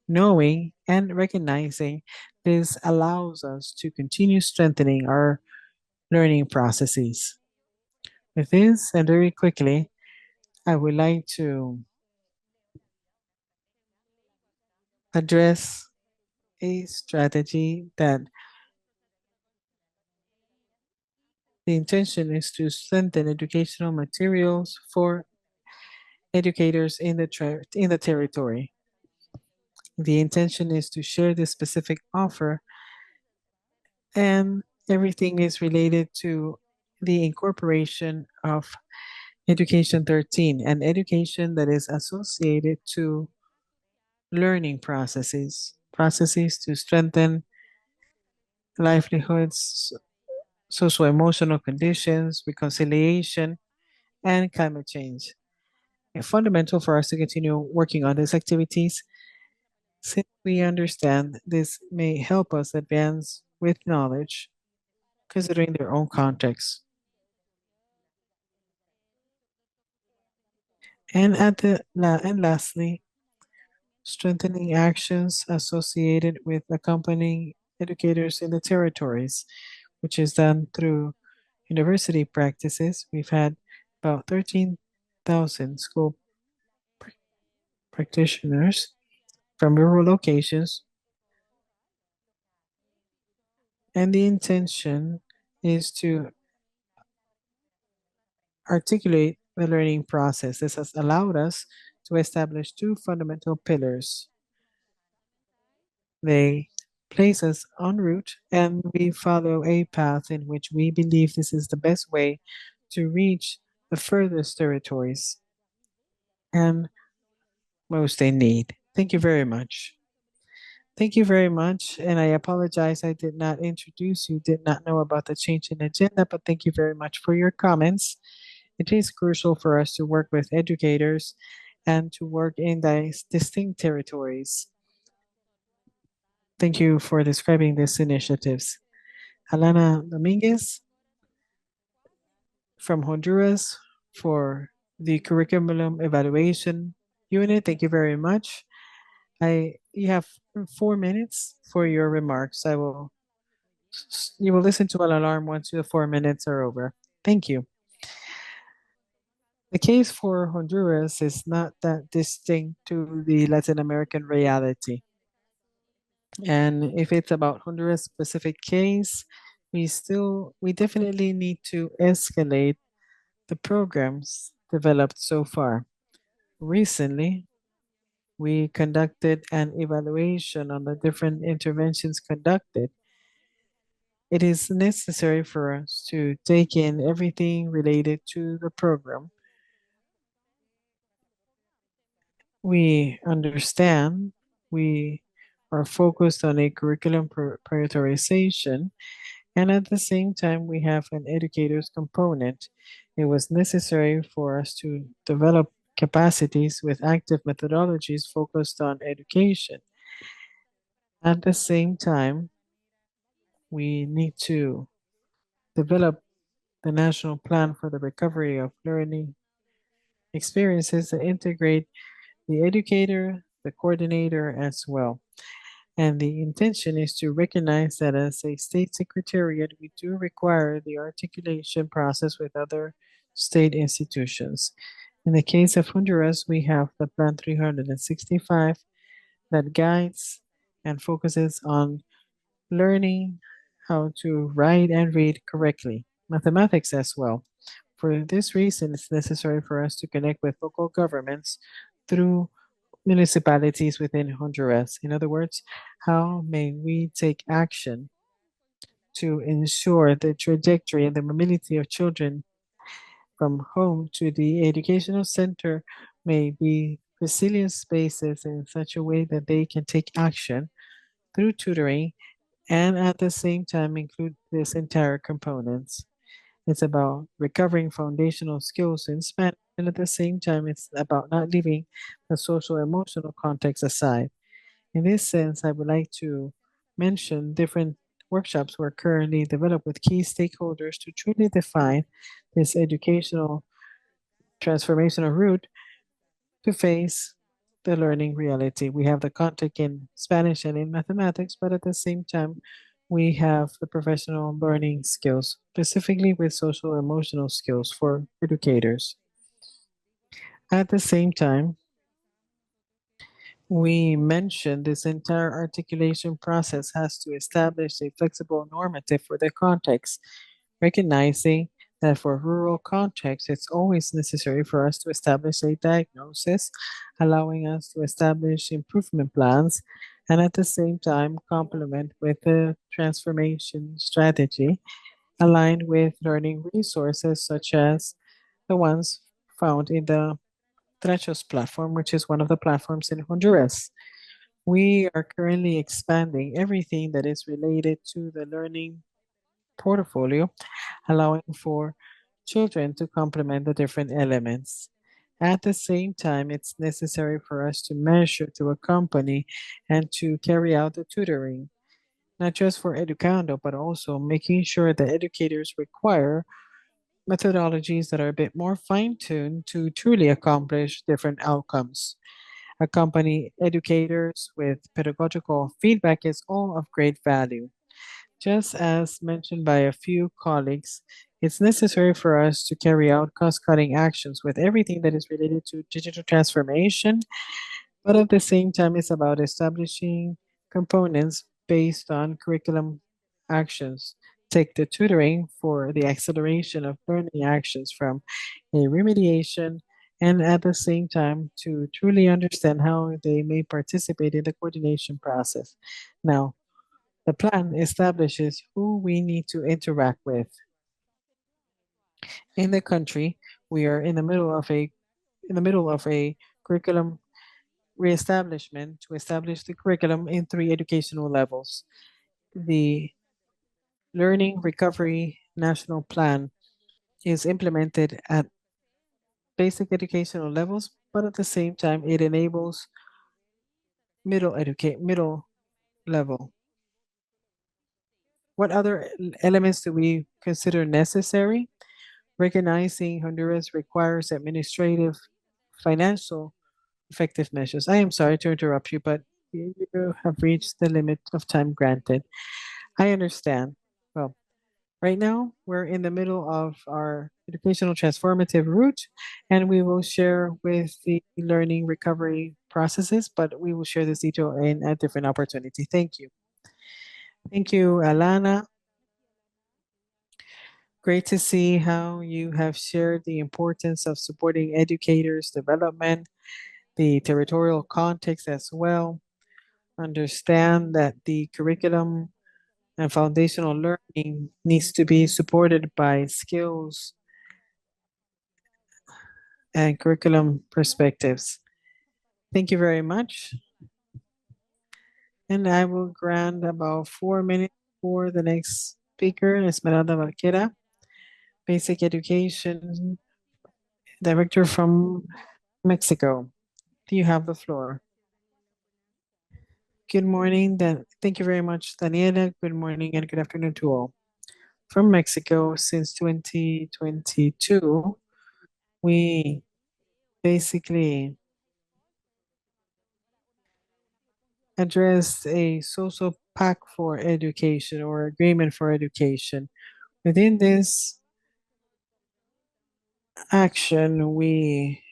knowing and recognizing. This allows us to continue strengthening our learning processes. With this, and very quickly, I would like to address a strategy that the intention is to strengthen educational materials for educators in the territory. The intention is to share this specific offer, and everything is related to the incorporation of Education 13, an education that is associated to learning processes to strengthen livelihoods, social emotional conditions, reconciliation, and climate change. And fundamental for us to continue working on these activities, since we understand this may help us advance with knowledge, considering their own context. And and lastly, strengthening actions associated with accompanying educators in the territories, which is done through university practices. We've had about 13,000 school practitioners from rural locations, and the intention is to articulate the learning process. This has allowed us to establish two fundamental pillars. They place us en route, and we follow a path in which we believe this is the best way to reach the furthest territories and most in need. Thank you very much. Thank you very much. And I apologize I did not introduce you, did not know about the change in agenda, but thank you very much for your comments. It is crucial for us to work with educators and to work in these distinct territories. Thank you for describing these initiatives. Alana Dominguez from Honduras for the curriculum evaluation unit. Thank you very much. You have 4 minutes for your remarks. You will listen to an alarm once your 4 minutes are over. Thank you. The case for Honduras is not that distinct to the Latin American reality. And if it's about Honduras specific case, we definitely need to escalate the programs developed so far. Recently, we conducted an evaluation on the different interventions conducted. It is necessary for us to take in everything related to the program. We understand we are focused on a curriculum prioritization, and at the same time, we have an educator's component. It was necessary for us to develop capacities with active methodologies focused on education. At the same time, we need to develop the national plan for the recovery of learning experiences that integrate the educator, the coordinator as well. And the intention is to recognize that as a state secretariat, we do require the articulation process with other state institutions. In the case of Honduras, we have the Plan 365 that guides and focuses on learning how to write and read correctly, mathematics as well. For this reason, it's necessary for us to connect with local governments through municipalities within Honduras. In other words, how may we take action to ensure the trajectory and the mobility of children from home to the educational center may be resilient spaces in such a way that they can take action through tutoring and at the same time include this entire components. It's about recovering foundational skills in Spanish, and at the same time, it's about not leaving the social emotional context aside. In this sense, I would like to mention different workshops we're currently developed with key stakeholders to truly define this educational transformational route to face the learning reality. We have the content in Spanish and in mathematics, but at the same time, we have the professional learning skills, specifically with social emotional skills for educators. At the same time, we mentioned this entire articulation process has to establish a flexible normative for the context, recognizing that for rural contexts, it's always necessary for us to establish a diagnosis, allowing us to establish improvement plans, and at the same time complement with the transformation strategy aligned with learning resources such as the ones found in the Trechos platform, which is one of the platforms in Honduras. We are currently expanding everything that is related to the learning portfolio, allowing for children to complement the different elements. At the same time, it's necessary for us to measure, to accompany, and to carry out the tutoring, not just for Educando, but also making sure that educators require methodologies that are a bit more fine-tuned to truly accomplish different outcomes. Accompany educators with pedagogical feedback is all of great value. Just as mentioned by a few colleagues, it's necessary for us to carry out cost-cutting actions with everything that is related to digital transformation, but at the same time, it's about establishing components based on curriculum actions. Take the tutoring for the acceleration of learning actions from a remediation and at the same time to truly understand how they may participate in the coordination process. Now, the plan establishes who we need to interact with. In the country, we are in the middle of a curriculum reestablishment to establish the curriculum in 3 educational levels. The Learning Recovery National Plan is implemented at basic educational levels, but at the same time, it enables middle level. What other elements do we consider necessary? Recognizing Honduras requires administrative, financial, effective measures. I am sorry to interrupt you, but you have reached the limit of time granted. I understand. Well, right now we're in the middle of our educational transformative route, and we will share with the learning recovery processes, but we will share this detail in a different opportunity. Thank you. Thank you, Alana. Great to see how you have shared the importance of supporting educators' development, the territorial context as well. Understand that the curriculum and foundational learning needs to be supported by skills and curriculum perspectives. Thank you very much. And I will grant about 4 minutes for the next speaker, Esmeralda Valquera, Basic Education Director from Mexico. Do you have the floor? Good morning. Thank you very much, Daniela. Good morning and good afternoon to all. From Mexico, since 2022, we basically addressed a social pact for education or agreement for education. Within this action, we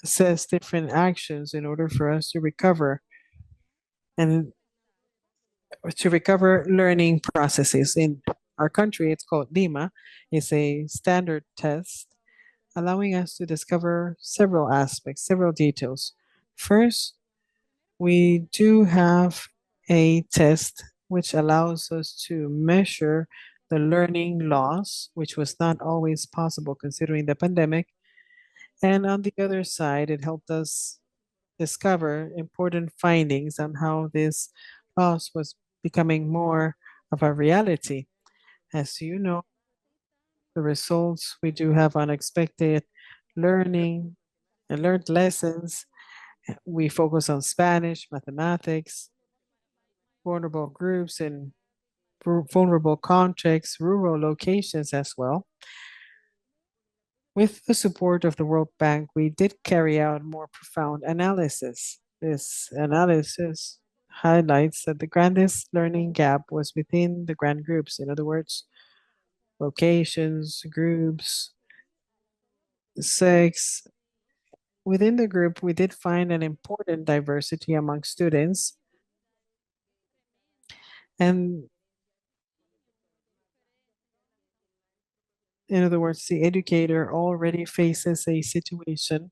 assess different actions in order for us to recover and to recover learning processes. In our country, it's called DIMA. It's a standard test allowing us to discover several aspects, several details. First, we do have a test which allows us to measure the learning loss, which was not always possible considering the pandemic. And on the other side, it helped us discover important findings on how this loss was becoming more of a reality. As you know, the results we do have unexpected learning and learned lessons. We focus on Spanish, mathematics, vulnerable groups and vulnerable contexts, rural locations as well. With the support of the World Bank, we did carry out more profound analysis. This analysis highlights that the grandest learning gap was within the grand groups. In other words, locations, groups, sex. Within the group, we did find an important diversity among students. And in other words, the educator already faces a situation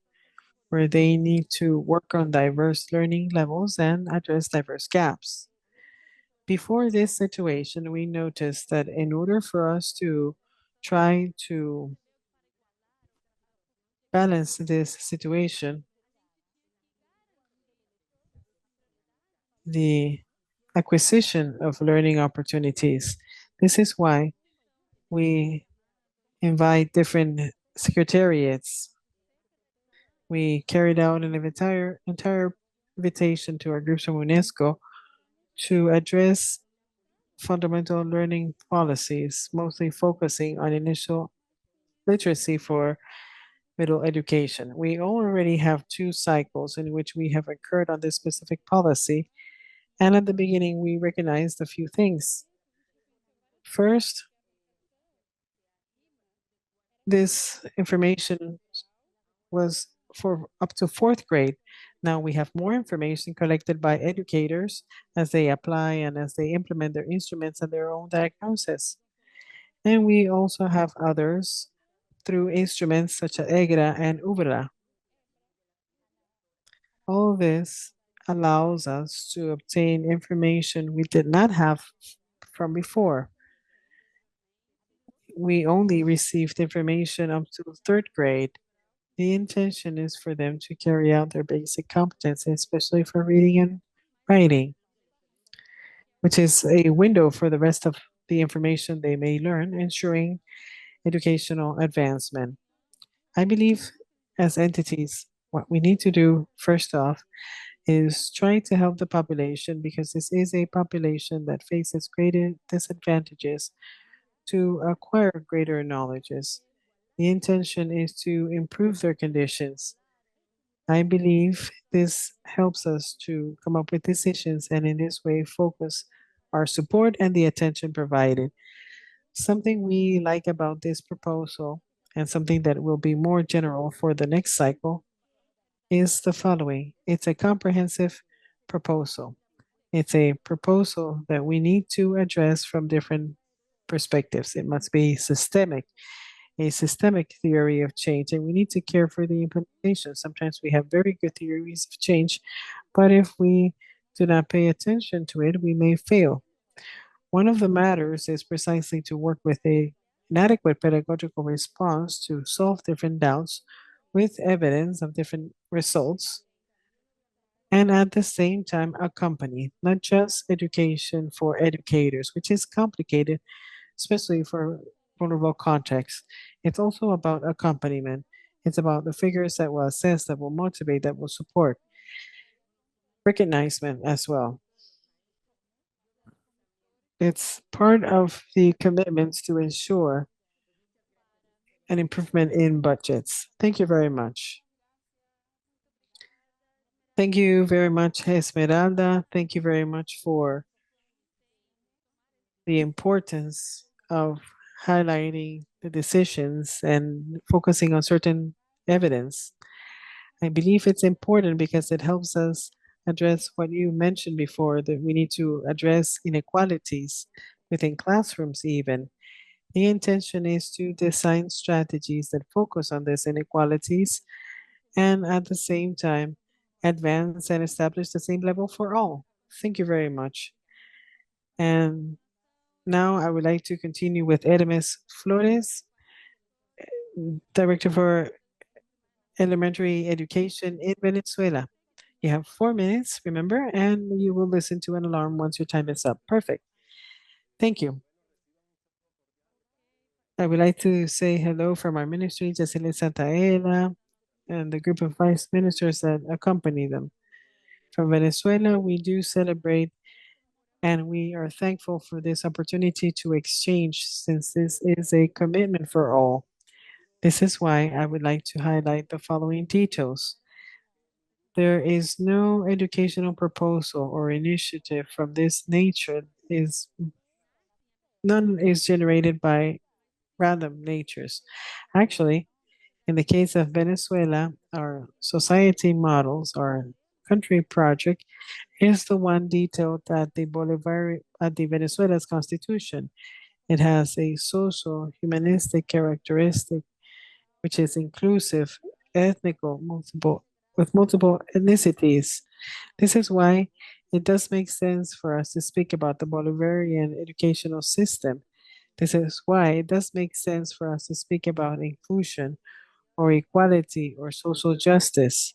where they need to work on diverse learning levels and address diverse gaps. Before this situation, we noticed that in order for us to try to balance this situation, the acquisition of learning opportunities. This is why we invite different secretariats. We carried out an entire invitation to our groups from UNESCO to address fundamental learning policies, mostly focusing on initial literacy for middle education. We already have 2 cycles in which we have occurred on this specific policy. And at the beginning, we recognized a few things. First, this information was for up to 4th grade. Now we have more information collected by educators as they apply and as they implement their instruments and their own diagnosis. And we also have others through instruments such as EGRA and UBRA. All this allows us to obtain information we did not have from before. We only received information up to 3rd grade. The intention is for them to carry out their basic competency, especially for reading and writing, which is a window for the rest of the information they may learn, ensuring educational advancement. I believe as entities, what we need to do first off is try to help the population because this is a population that faces greater disadvantages to acquire greater knowledges. The intention is to improve their conditions. I believe this helps us to come up with decisions and in this way focus our support and the attention provided. Something we like about this proposal and something that will be more general for the next cycle is the following. It's a comprehensive proposal. It's a proposal that we need to address from different perspectives. It must be systemic, a systemic theory of change, and we need to care for the implementation. Sometimes we have very good theories of change, but if we do not pay attention to it, we may fail. One of the matters is precisely to work with an adequate pedagogical response to solve different doubts with evidence of different results, and at the same time accompany not just education for educators, which is complicated, especially for vulnerable contexts. It's also about accompaniment. It's about the figures that will assess, that will motivate, that will support. Recognizement as well. It's part of the commitments to ensure an improvement in budgets. Thank you very much. Thank you very much, Esmeralda. Thank you very much for the importance of highlighting the decisions and focusing on certain evidence. I believe it's important because it helps us address what you mentioned before, that we need to address inequalities within classrooms even. The intention is to design strategies that focus on these inequalities and at the same time advance and establish the same level for all. Thank you very much. And now I would like to continue with Hermes Flores, Director for Elementary Education in Venezuela. You have 4 minutes, remember, and you will listen to an alarm once your time is up. Perfect. Thank you. I would like to say hello from our ministry, Cecilia Santaella, and the group of vice ministers that accompany them. From Venezuela, we do celebrate and we are thankful for this opportunity to exchange since this is a commitment for all. This is why I would like to highlight the following details. There is no educational proposal or initiative from this nature. None is generated by random natures. Actually, in the case of Venezuela, our society models, our country project, is the one detailed at the Venezuela's constitution. It has a social humanistic characteristic, which is inclusive, ethnical, with multiple ethnicities. This is why it does make sense for us to speak about the Bolivarian educational system. This is why it does make sense for us to speak about inclusion or equality or social justice.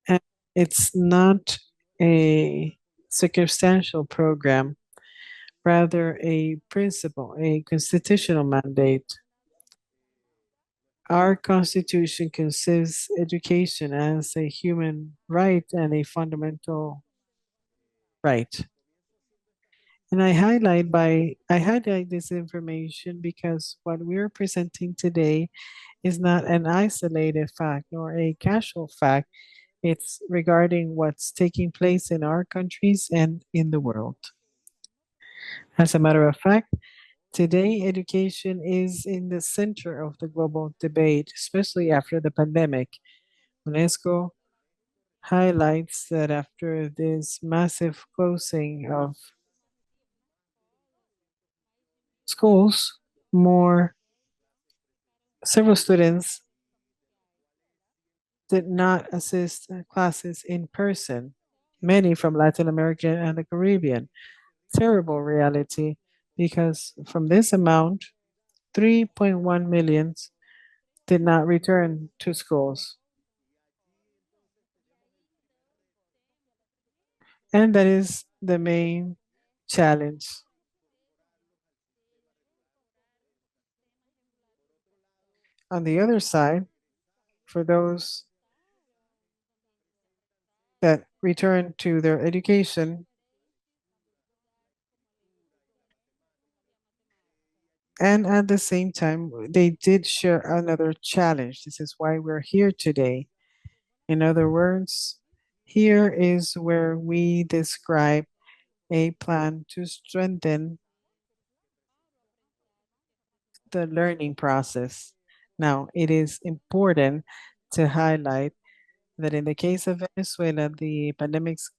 And it's not a circumstantial program, rather a principle, a constitutional mandate. Our Constitution considers education as a human right and a fundamental right. And I highlight this information because what we're presenting today is not an isolated fact nor a casual fact. It's regarding what's taking place in our countries and in the world. As a matter of fact, today education is in the center of the global debate, especially after the pandemic. UNESCO highlights that after this massive closing of schools, several students did not assist classes in person, many from Latin America and the Caribbean. Terrible reality because from this amount, 3.1 million did not return to schools. And that is the main challenge. On the other side, for those that return to their education, and at the same time, they did share another challenge. This is why we're here today. In other words, here is where we describe a plan to strengthen the learning process. Now, it is important to highlight that in the case of Venezuela, the pandemic's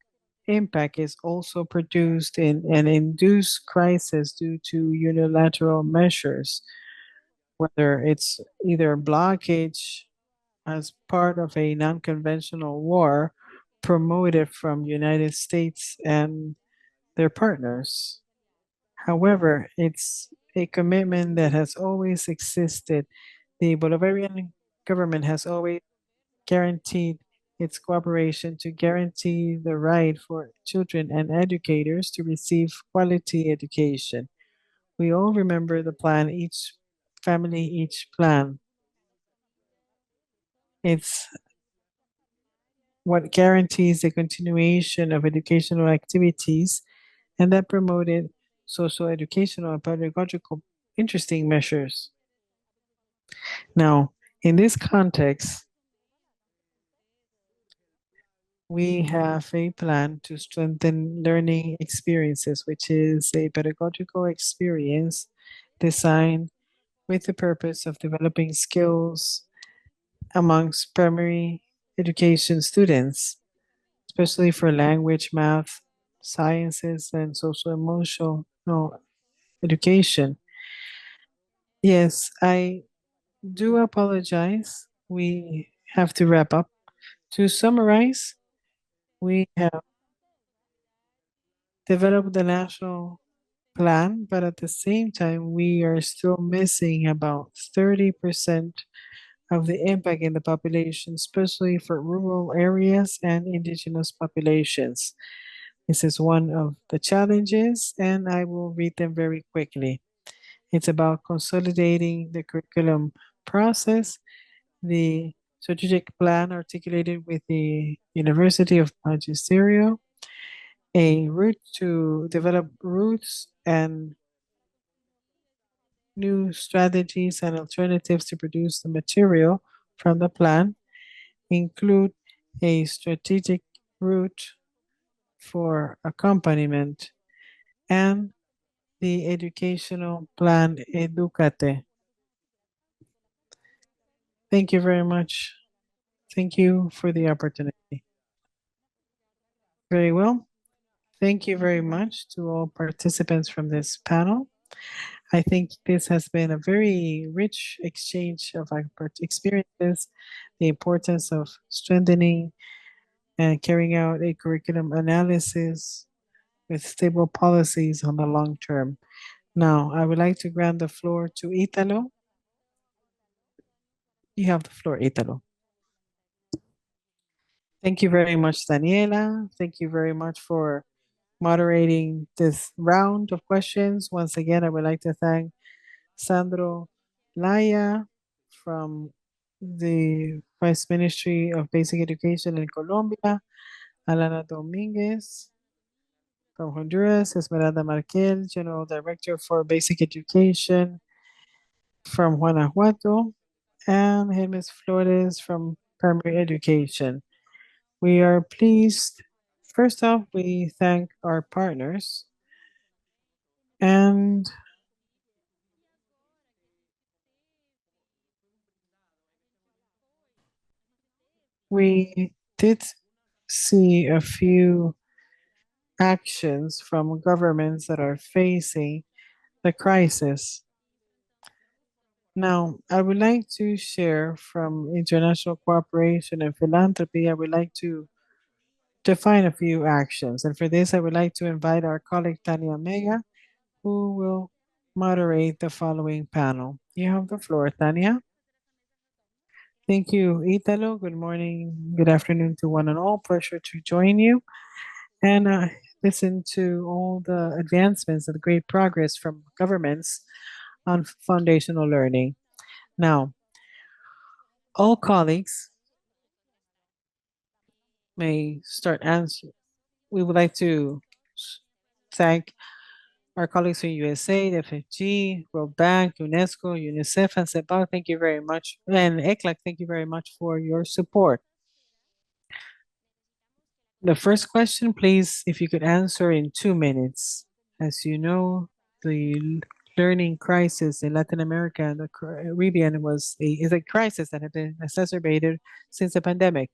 impact is also produced in an induced crisis due to unilateral measures, whether it's either blockage as part of a non-conventional war promoted from United States and their partners. However, it's a commitment that has always existed. The Bolivarian government has always guaranteed its cooperation to guarantee the right for children and educators to receive quality education. We all remember the plan, each family, each plan. It's what guarantees the continuation of educational activities and that promoted social, educational, and pedagogical interesting measures. Now, in this context, we have a plan to strengthen learning experiences, which is a pedagogical experience designed with the purpose of developing skills amongst primary education students, especially for language, math, sciences, and social emotional education. Yes, I do apologize. We have to wrap up. To summarize, we have developed the national plan, but at the same time, we are still missing about 30% of the impact in the population, especially for rural areas and indigenous populations. This is one of the challenges, and I will read them very quickly. It's about consolidating the curriculum process, the strategic plan articulated with the University of Magisterio, a route to develop routes and new strategies and alternatives to produce the material from the plan, include a strategic route for accompaniment and the educational plan Educate. Thank you very much. Thank you for the opportunity. Very well. Thank you very much to all participants from this panel. I think this has been a very rich exchange of our experiences, the importance of strengthening and carrying out a curriculum analysis with stable policies on the long term. Now, I would like to grant the floor to Italo. You have the floor, Italo. Thank you very much, Daniela. Thank you very much for moderating this round of questions. Once again, I would like to thank Sandro Laya from the Vice Ministry of Basic Education in Colombia, Alana Dominguez from Honduras, Esmeralda Marquel, General Director for Basic Education from Guanajuato, and Hermes Flores from Primary Education. We are pleased. First off, we thank our partners and we did see a few actions from governments that are facing the crisis. Now, I would like to share from international cooperation and philanthropy, I would like to define a few actions. And for this, I would like to invite our colleague Tania Mega, who will moderate the following panel. You have the floor, Tania. Thank you, Italo. Good morning, good afternoon to one and all. Pleasure to join you and listen to all the advancements and the great progress from governments on foundational learning. Now, all colleagues may start answering. We would like to thank our colleagues from USA, the FFG, World Bank, UNESCO, UNICEF, and CEPAL. Thank you very much. And ECLAC, thank you very much for your support. The first question, please, if you could answer in 2 minutes. As you know, the learning crisis in Latin America and the Caribbean is a crisis that has been exacerbated since the pandemic.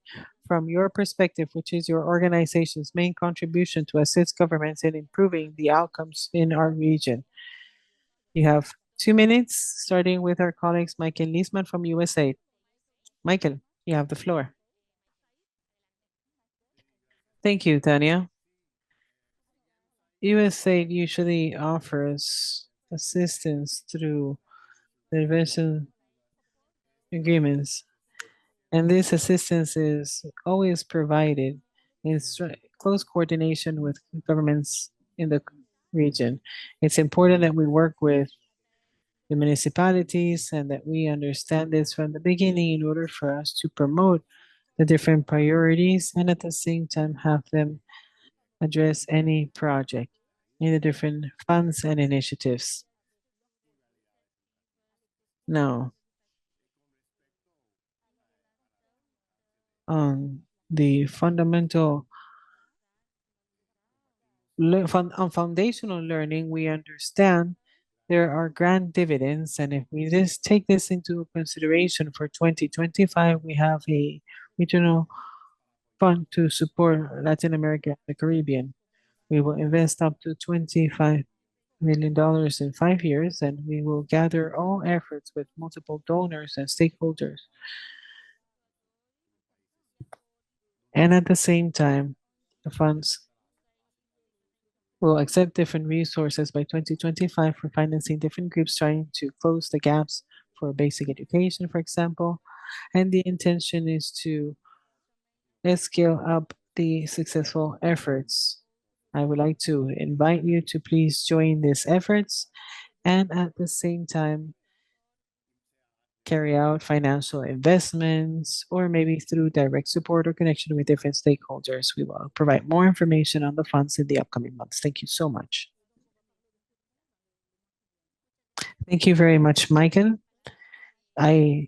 From your perspective, which is your organization's main contribution to assist governments in improving the outcomes in our region? You have 2 minutes, starting with our colleagues, Michael Liesman from USA. Michael, you have the floor. Thank you, Tania. USAID usually offers assistance through the intervention agreements, and this assistance is always provided in close coordination with governments in the region. It's important that we work with the municipalities and that we understand this from the beginning in order for us to promote the different priorities and at the same time have them address any project in the different funds and initiatives. Now, on the fundamental on foundational learning, we understand there are grant dividends, and if we just take this into consideration for 2025, we have a regional fund to support Latin America and the Caribbean. We will invest up to $25 million in 5 years, and we will gather all efforts with multiple donors and stakeholders. And at the same time, the funds will accept different resources by 2025 for financing different groups trying to close the gaps for basic education, for example. And the intention is to scale up the successful efforts. I would like to invite you to please join these efforts and at the same time carry out financial investments or maybe through direct support or connection with different stakeholders. We will provide more information on the funds in the upcoming months. Thank you so much. Thank you very much, Michael. I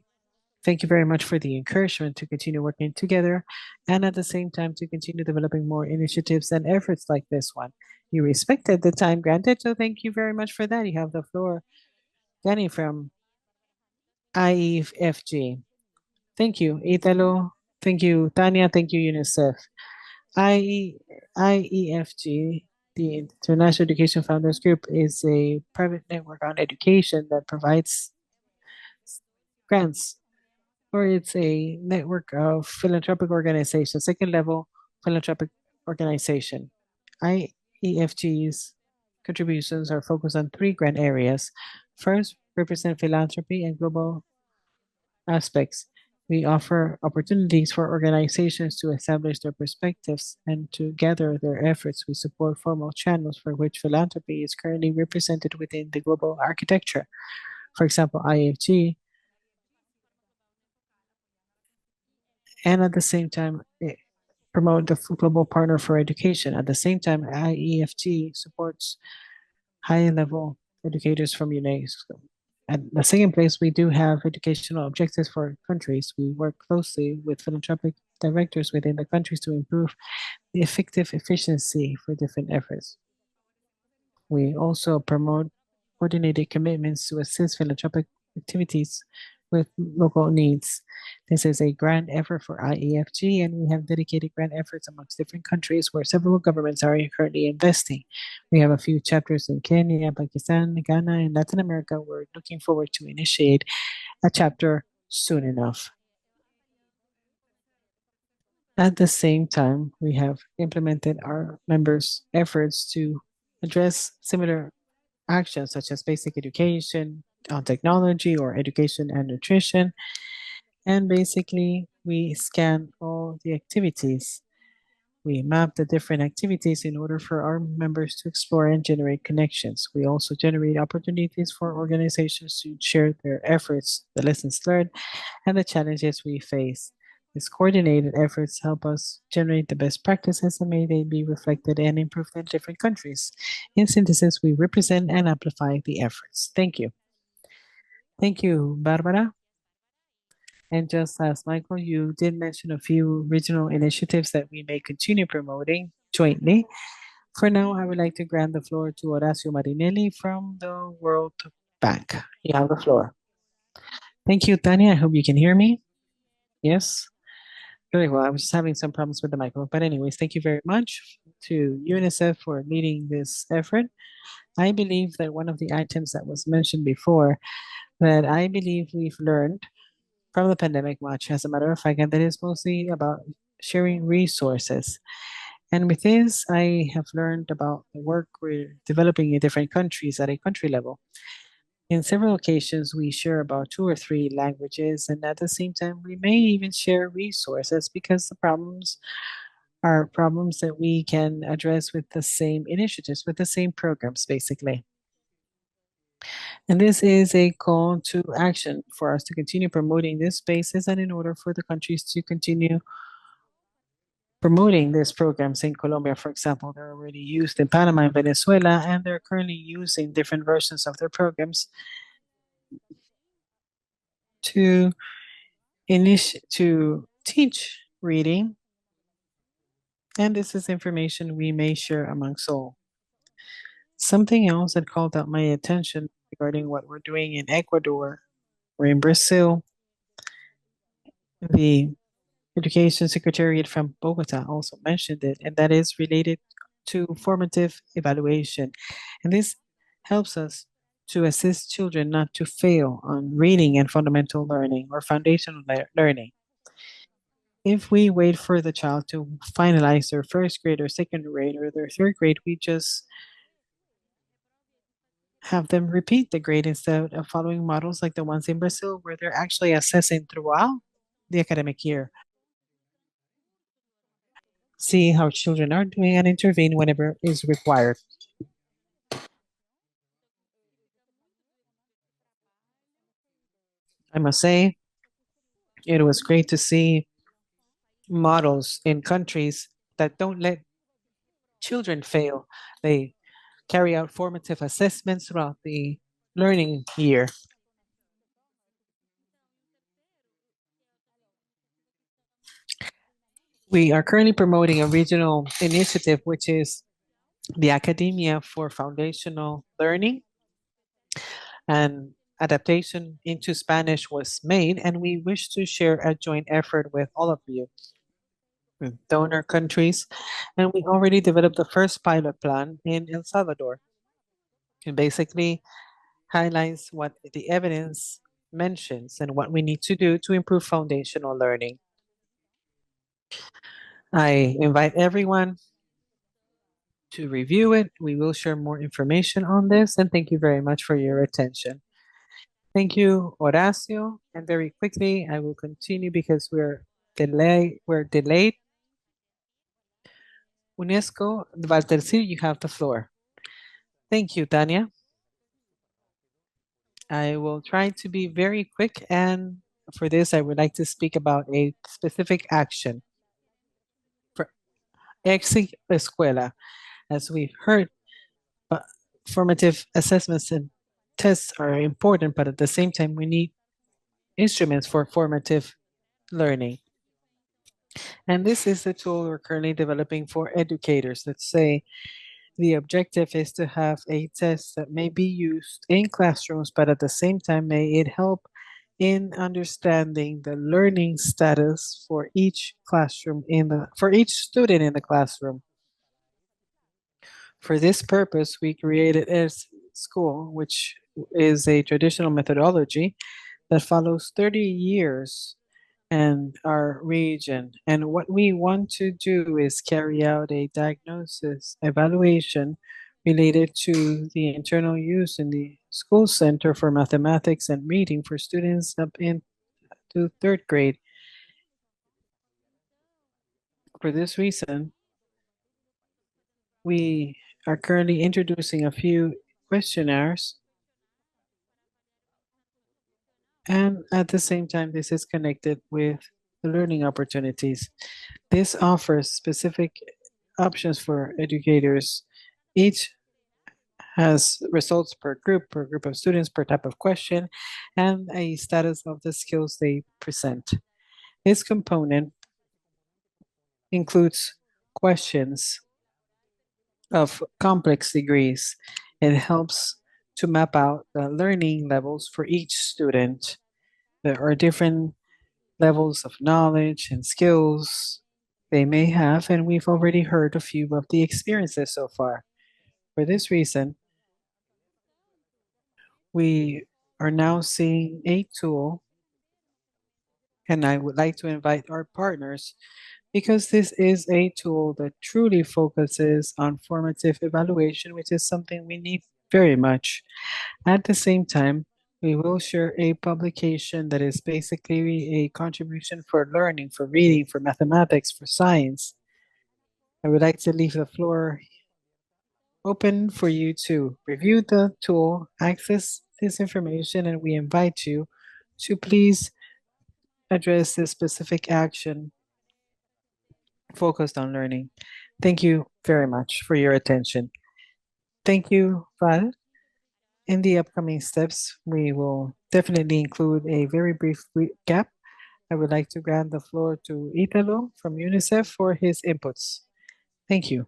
Thank you very much for the encouragement to continue working together and at the same time to continue developing more initiatives and efforts like this one. You respected the time granted, so thank you very much for that. You have the floor. Danny from IEFG. Thank you, Italo. Thank you, Tanya. Thank you, UNICEF. IEFG, the International Education Founders Group, is a private network on education that provides grants, or it's a network of philanthropic organizations, second level philanthropic organization. IEFG's contributions are focused on three grant areas. First, represent philanthropy and global aspects. We offer opportunities for organizations to establish their perspectives and to gather their efforts. We support formal channels for which philanthropy is currently represented within the global architecture. For example, IFG, and at the same time, promote the Global Partner for Education. At the same time, IEFG supports high-level educators from UNESCO. At the second place, we do have educational objectives for countries. We work closely with philanthropic directors within the countries to improve the effective efficiency for different efforts. We also promote coordinated commitments to assist philanthropic activities with local needs. This is a grand effort for IEFG, and we have dedicated grant efforts amongst different countries where several governments are currently investing. We have a few chapters in Kenya, Pakistan, Ghana, and Latin America. We're looking forward to initiate a chapter soon enough. At the same time, we have implemented our members' efforts to address similar actions such as basic education on technology or education and nutrition. And basically, we scan all the activities. We map the different activities in order for our members to explore and generate connections. We also generate opportunities for organizations to share their efforts, the lessons learned, and the challenges we face. These coordinated efforts help us generate the best practices and may they be reflected and improved in different countries. In synthesis, we represent and amplify the efforts. Thank you. Thank you, Barbara. And just as Michael, you did mention a few regional initiatives that we may continue promoting jointly. For now, I would like to grant the floor to Horacio Marinelli from the World Bank. You have the floor. Thank you, Tanya. I hope you can hear me. Yes. Very well. I was just having some problems with the microphone. But anyways, thank you very much to UNICEF for leading this effort. I believe that one of the items that was mentioned before that I believe we've learned from the pandemic much, as a matter of fact, and that is mostly about sharing resources. And with this, I have learned about the work we're developing in different countries at a country level. In several occasions, we share about 2 or 3 languages, and at the same time, we may even share resources because the problems are problems that we can address with the same initiatives, with the same programs, basically. And this is a call to action for us to continue promoting these spaces and in order for the countries to continue promoting these programs in Colombia, for example, they're already used in Panama and Venezuela, and they're currently using different versions of their programs to teach reading. And this is information we may share amongst all. Something else that called out my attention regarding what we're doing in Ecuador or in Brazil, the Education Secretariat from Bogota also mentioned it, and that is related to formative evaluation. And this helps us to assist children not to fail on reading and fundamental learning or foundational learning. If we wait for the child to finalize their first grade or second grade or their third grade, we just have them repeat the grade instead of following models like the ones in Brazil, where they're actually assessing throughout the academic year. See how children are doing and intervene whenever is required. I must say, it was great to see models in countries that don't let children fail. They carry out formative assessments throughout the learning year. We are currently promoting a regional initiative, which is the Academia for Foundational Learning, and adaptation into Spanish was made, and we wish to share a joint effort with all of you, with donor countries, and we already developed the first pilot plan in El Salvador. It basically highlights what the evidence mentions and what we need to do to improve foundational learning. I invite everyone to review it. We will share more information on this, and thank you very much for your attention. Thank you, Horacio. And very quickly, I will continue because we're delayed. UNESCO, Valtercir, you have the floor. Thank you, Tania. I will try to be very quick, and for this, I would like to speak about a specific action for Exit Escuela. As we've heard, formative assessments and tests are important, but at the same time, we need instruments for formative learning. And this is the tool we're currently developing for educators. Let's say the objective is to have a test that may be used in classrooms, but at the same time, may it help in understanding the learning status for each classroom for each student in the classroom. For this purpose, we created EdSchool, which is a traditional methodology that follows 30 years and our region. And what we want to do is carry out a diagnosis evaluation related to the internal use in the school center for mathematics and reading for students up into third grade. For this reason, we are currently introducing a few questionnaires. And at the same time, this is connected with the learning opportunities. This offers specific options for educators. Each has results per group of students, per type of question, and a status of the skills they present. This component includes questions of complex degrees. It helps to map out the learning levels for each student. There are different levels of knowledge and skills they may have, and we've already heard a few of the experiences so far. For this reason, we are now seeing a tool, and I would like to invite our partners because this is a tool that truly focuses on formative evaluation, which is something we need very much. At the same time, we will share a publication that is basically a contribution for learning, for reading, for mathematics, for science. I would like to leave the floor open for you to review the tool, access this information, and we invite you to please address this specific action focused on learning. Thank you very much for your attention. Thank you, Val. In the upcoming steps, we will definitely include a very brief recap. I would like to grant the floor to Italo from UNICEF for his inputs. Thank you.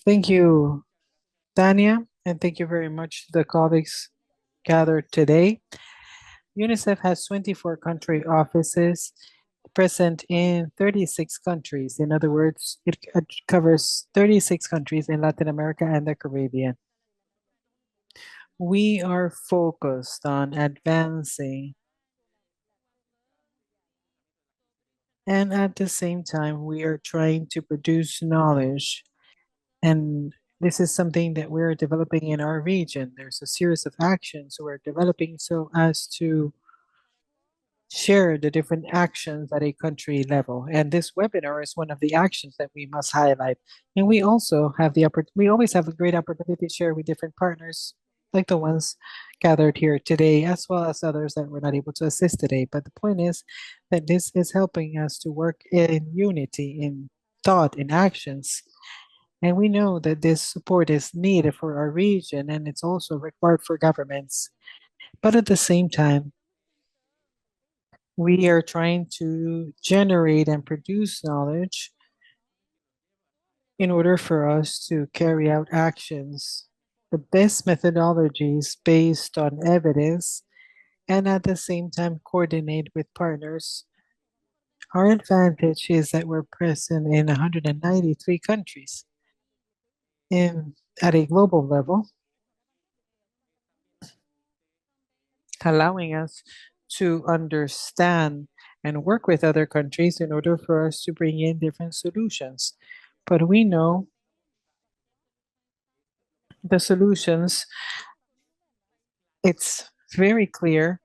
Thank you, Tania, and thank you very much to the colleagues gathered today. UNICEF has 24 country offices present in 36 countries. In other words, it covers 36 countries in Latin America and the Caribbean. We are focused on advancing, and at the same time, we are trying to produce knowledge. And this is something that we're developing in our region. There's a series of actions we're developing so as to share the different actions at a country level. And this webinar is one of the actions that we must highlight. And we also have we always have a great opportunity to share with different partners like the ones gathered here today, as well as others that were not able to assist today. But the point is that this is helping us to work in unity, in thought, in actions. And we know that this support is needed for our region, and it's also required for governments. But at the same time, We are trying to generate and produce knowledge in order for us to carry out actions. The best methodologies based on evidence and at the same time coordinate with partners. Our advantage is that we're present in 193 countries and at a global level, allowing us to understand and work with other countries in order for us to bring in different solutions. But we know the solutions, it's very clear.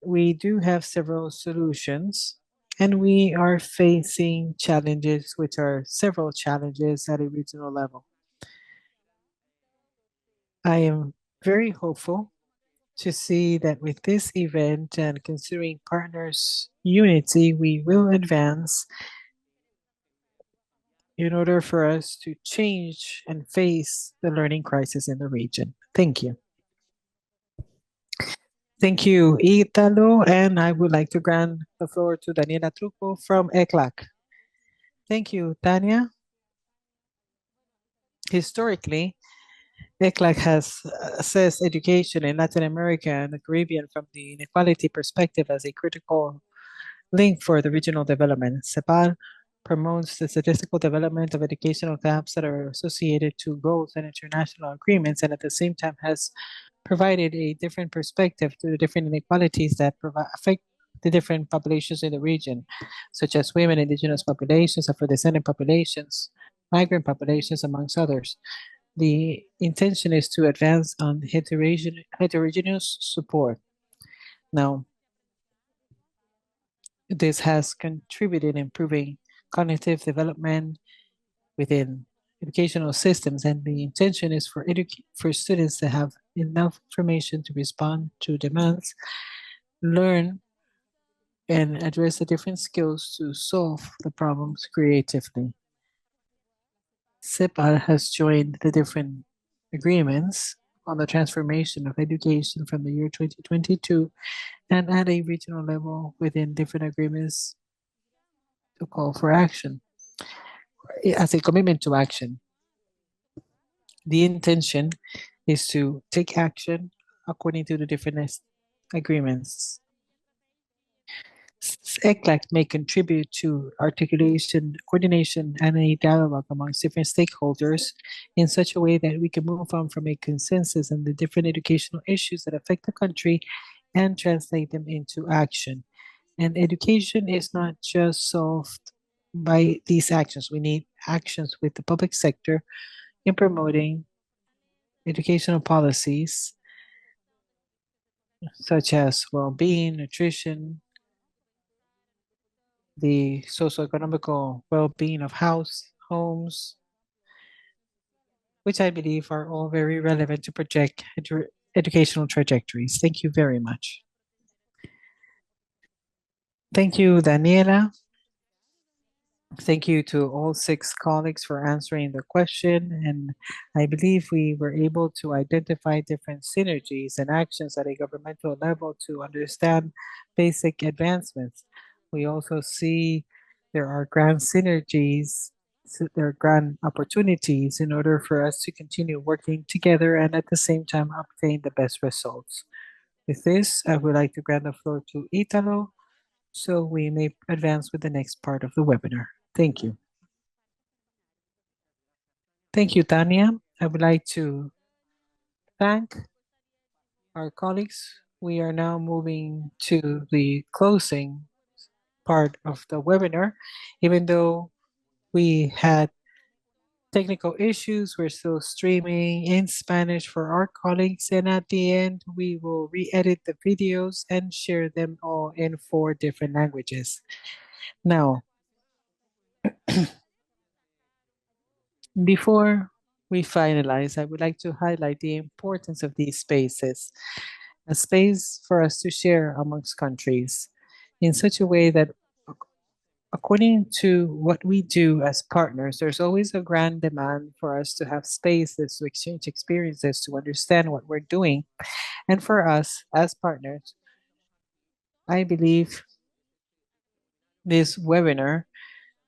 We do have several solutions and we are facing challenges, which are several challenges at a regional level. I am very hopeful to see that with this event and considering partners' unity, we will advance in order for us to change and face the learning crisis in the region. Thank you. Thank you, Italo, and I would like to grant the floor to Daniela Truco from ECLAC. Thank you, Tania. Historically, ECLAC has assessed education in Latin America and the Caribbean from the inequality perspective as a critical link for the regional development. CEPAL promotes the statistical development of educational gaps that are associated to goals and international agreements, and at the same time has provided a different perspective to the different inequalities that affect the different populations in the region, such as women, indigenous populations, Afro-descendant populations, migrant populations, amongst others. The intention is to advance on heterogeneous support. Now, this has contributed in improving cognitive development within educational systems, and the intention is for students to have enough information to respond to demands, learn, and address the different skills to solve the problems creatively. CEPAL has joined the different agreements on the transformation of education from the year 2022 and at a regional level within different agreements to call for action as a commitment to action. The intention is to take action according to the different agreements. ECLAC may contribute to articulation, coordination, and a dialogue amongst different stakeholders in such a way that we can move on from a consensus on the different educational issues that affect the country and translate them into action. And education is not just solved by these actions. We need actions with the public sector in promoting educational policies such as well-being, nutrition, the socioeconomical well-being of homes, which I believe are all very relevant to project educational trajectories. Thank you very much. Thank you, Daniela. Thank you to all 6 colleagues for answering the question. And I believe we were able to identify different synergies and actions at a governmental level to understand basic advancements. We also see there are grand synergies, there are grand opportunities in order for us to continue working together and at the same time obtain the best results. With this, I would like to grant the floor to Italo so we may advance with the next part of the webinar. Thank you. Thank you, Tania. I would like to thank our colleagues. We are now moving to the closing part of the webinar. Even though we had technical issues, we're still streaming in Spanish for our colleagues. And at the end, we will re-edit the videos and share them all in 4 different languages. Now, before we finalize, I would like to highlight the importance of these spaces, a space for us to share amongst countries in such a way that according to what we do as partners, there's always a grand demand for us to have spaces to exchange experiences, to understand what we're doing. And for us as partners, I believe this webinar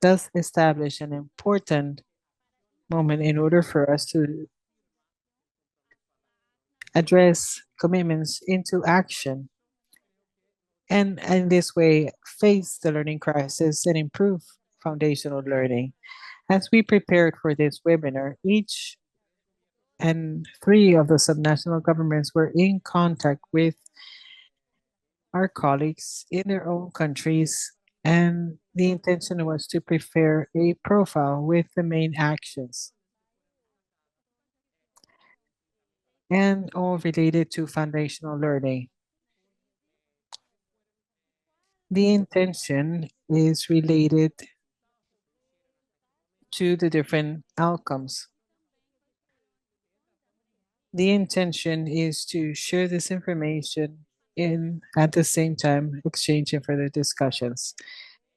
does establish an important moment in order for us to address commitments into action, and in this way face the learning crisis and improve foundational learning. As we prepared for this webinar, each and 3 of the subnational governments were in contact with our colleagues in their own countries, and the intention was to prepare a profile with the main actions and all related to foundational learning. The intention is related to the different outcomes. The intention is to share this information in at the same time exchanging further discussions.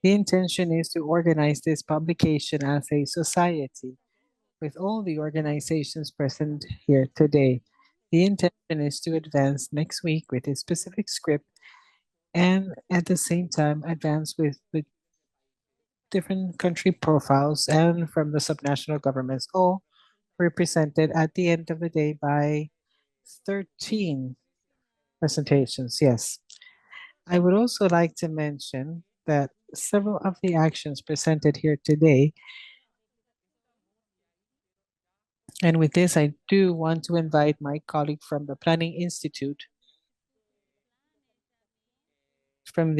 The intention is to organize this publication as a society with all the organizations present here today. The intention is to advance next week with a specific script and at the same time advance with different country profiles and from the subnational governments, all represented at the end of the day by 13 presentations. Yes. I would also like to mention that several of the actions presented here today, and with this, I do want to invite my colleague from the Planning Institute, from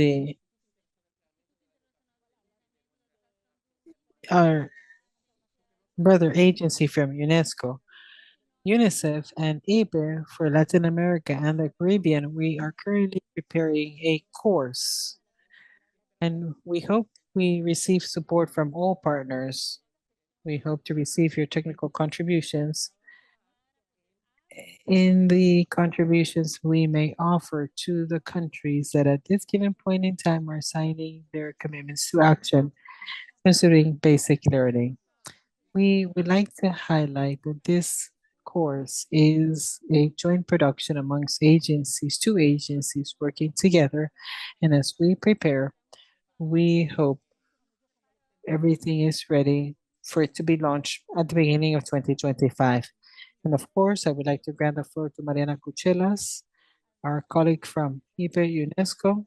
our brother agency from UNESCO, UNICEF, and IBE for Latin America and the Caribbean. We are currently preparing a course, and we hope we receive support from all partners. We hope to receive your technical contributions in the contributions we may offer to the countries that at this given point in time are signing their commitments to action considering basic learning. We would like to highlight that this course is a joint production amongst agencies, 2 agencies working together. And as we prepare, we hope everything is ready for it to be launched at the beginning of 2025. And of course, I would like to grant the floor to Mariana Cuchelas, our colleague from IBE UNESCO.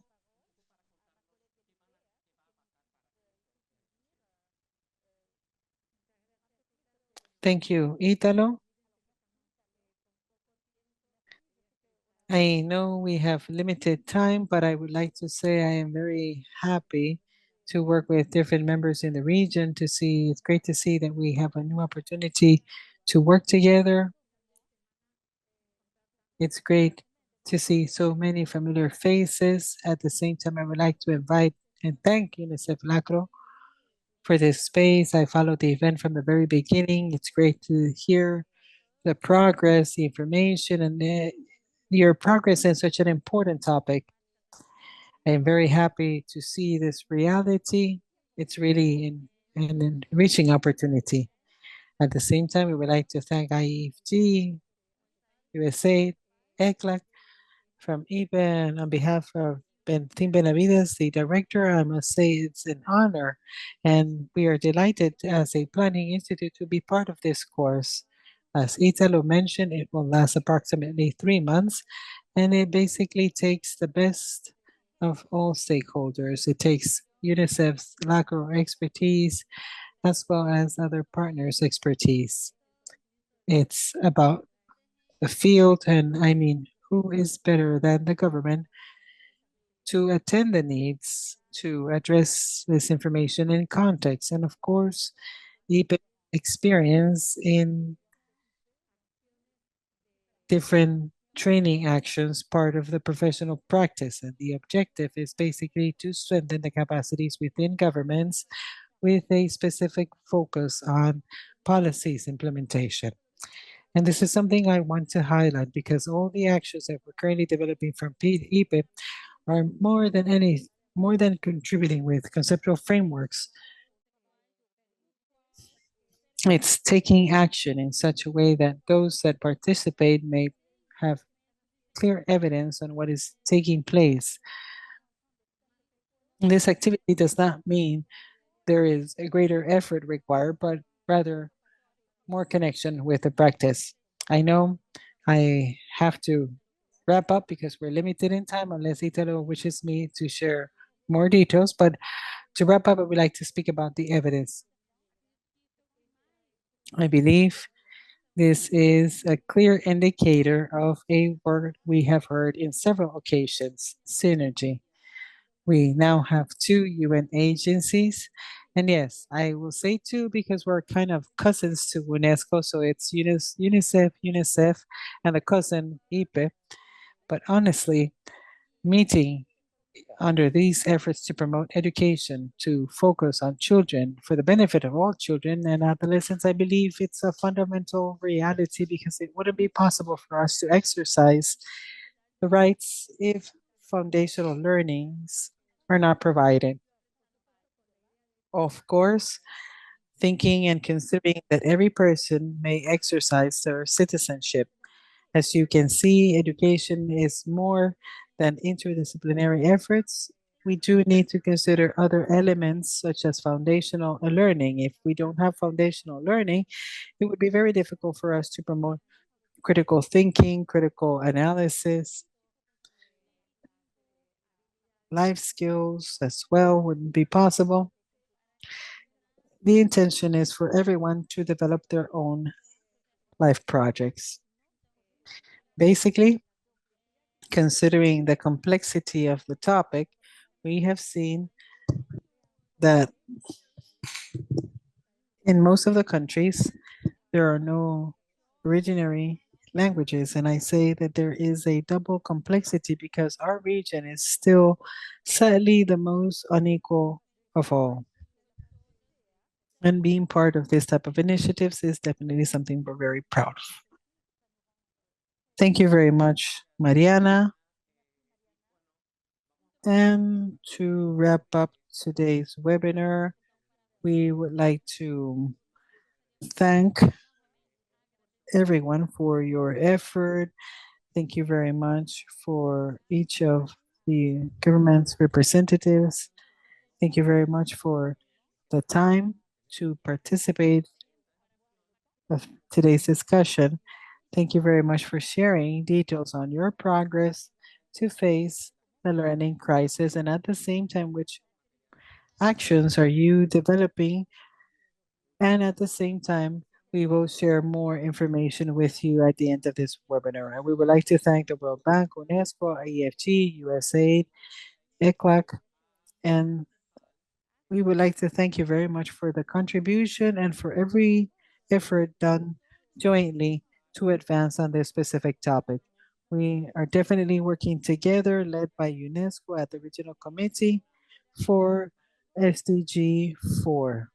Thank you, Italo. I know we have limited time, but I would like to say I am very happy to work with different members in the region to see, it's great to see that we have a new opportunity to work together. It's great to see so many familiar faces. At the same time, I would like to invite and thank UNICEF Lacro for this space. I followed the event from the very beginning. It's great to hear the progress, the information, and your progress in such an important topic. I am very happy to see this reality. It's really an enriching opportunity. At the same time, we would like to thank IEFG, USA, ECLAC, from IBE, on behalf of Tim Benavides, the director. I must say it's an honor, and we are delighted as a planning institute to be part of this course. As Italo mentioned, it will last approximately 3 months, and it basically takes the best of all stakeholders. It takes UNICEF's LACRO expertise as well as other partners' expertise. It's about the field, and I mean, who is better than the government to attend the needs to address this information in context? And of course, IBE experience in different training actions part of the professional practice. And the objective is basically to strengthen the capacities within governments with a specific focus on policies implementation. And this is something I want to highlight because all the actions that we're currently developing from IBE are more than contributing with conceptual frameworks. It's taking action in such a way that those that participate may have clear evidence on what is taking place. This activity does not mean there is a greater effort required, but rather more connection with the practice. I know I have to wrap up because we're limited in time unless Italo wishes me to share more details. But to wrap up, I would like to speak about the evidence. I believe this is a clear indicator of a word we have heard in several occasions, synergy. We now have 2 UN agencies. And yes, I will say 2 because we're kind of cousins to UNESCO. So it's UNICEF, and the cousin IPE. But honestly, meeting under these efforts to promote education, to focus on children for the benefit of all children and adolescents, I believe it's a fundamental reality because it wouldn't be possible for us to exercise the rights if foundational learnings are not provided. Of course, thinking and considering that every person may exercise their citizenship. As you can see, education is more than interdisciplinary efforts. We do need to consider other elements such as foundational learning. If we don't have foundational learning, it would be very difficult for us to promote critical thinking, critical analysis, life skills as well wouldn't be possible. The intention is for everyone to develop their own life projects. Basically, considering the complexity of the topic, we have seen that in most of the countries, there are no originary languages. And I say that there is a double complexity because our region is still sadly the most unequal of all. And being part of this type of initiatives is definitely something we're very proud of. Thank you very much, Mariana. And to wrap up today's webinar, we would like to thank everyone for your effort. Thank you very much for each of the government's representatives. Thank you very much for the time to participate of today's discussion. Thank you very much for sharing details on your progress to face the learning crisis, and at the same time, which actions are you developing? And at the same time, we will share more information with you at the end of this webinar. And we would like to thank the World Bank, UNESCO, IEFG, USAID, ECLAC, and we would like to thank you very much for the contribution and for every effort done jointly to advance on this specific topic. We are definitely working together, led by UNESCO at the Regional Committee for SDG 4,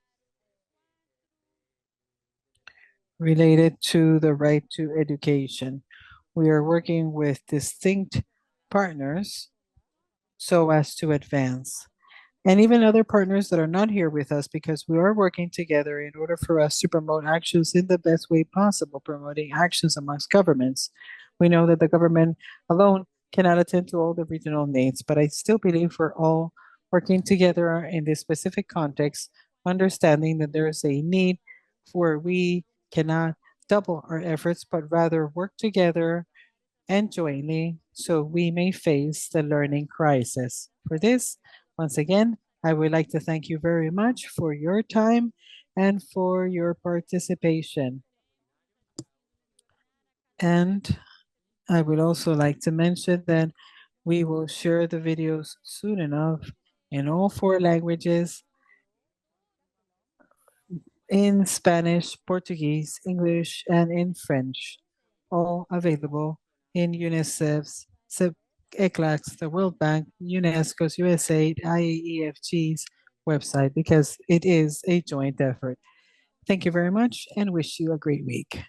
related to the right to education. We are working with distinct partners so as to advance. And even other partners that are not here with us, because we are working together in order for us to promote actions in the best way possible, promoting actions amongst governments. We know that the government alone cannot attend to all the regional needs, but I still believe we're all working together in this specific context, understanding that there is a need where we cannot double our efforts, but rather work together and jointly so we may face the learning crisis. For this, once again, I would like to thank you very much for your time and for your participation. And I would also like to mention that we will share the videos soon enough in all 4 languages, in Spanish, Portuguese, English, and in French, all available in UNICEF's, ECLAC's, the World Bank, UNESCO's, USAID, IEFG's website, because it is a joint effort. Thank you very much and wish you a great week.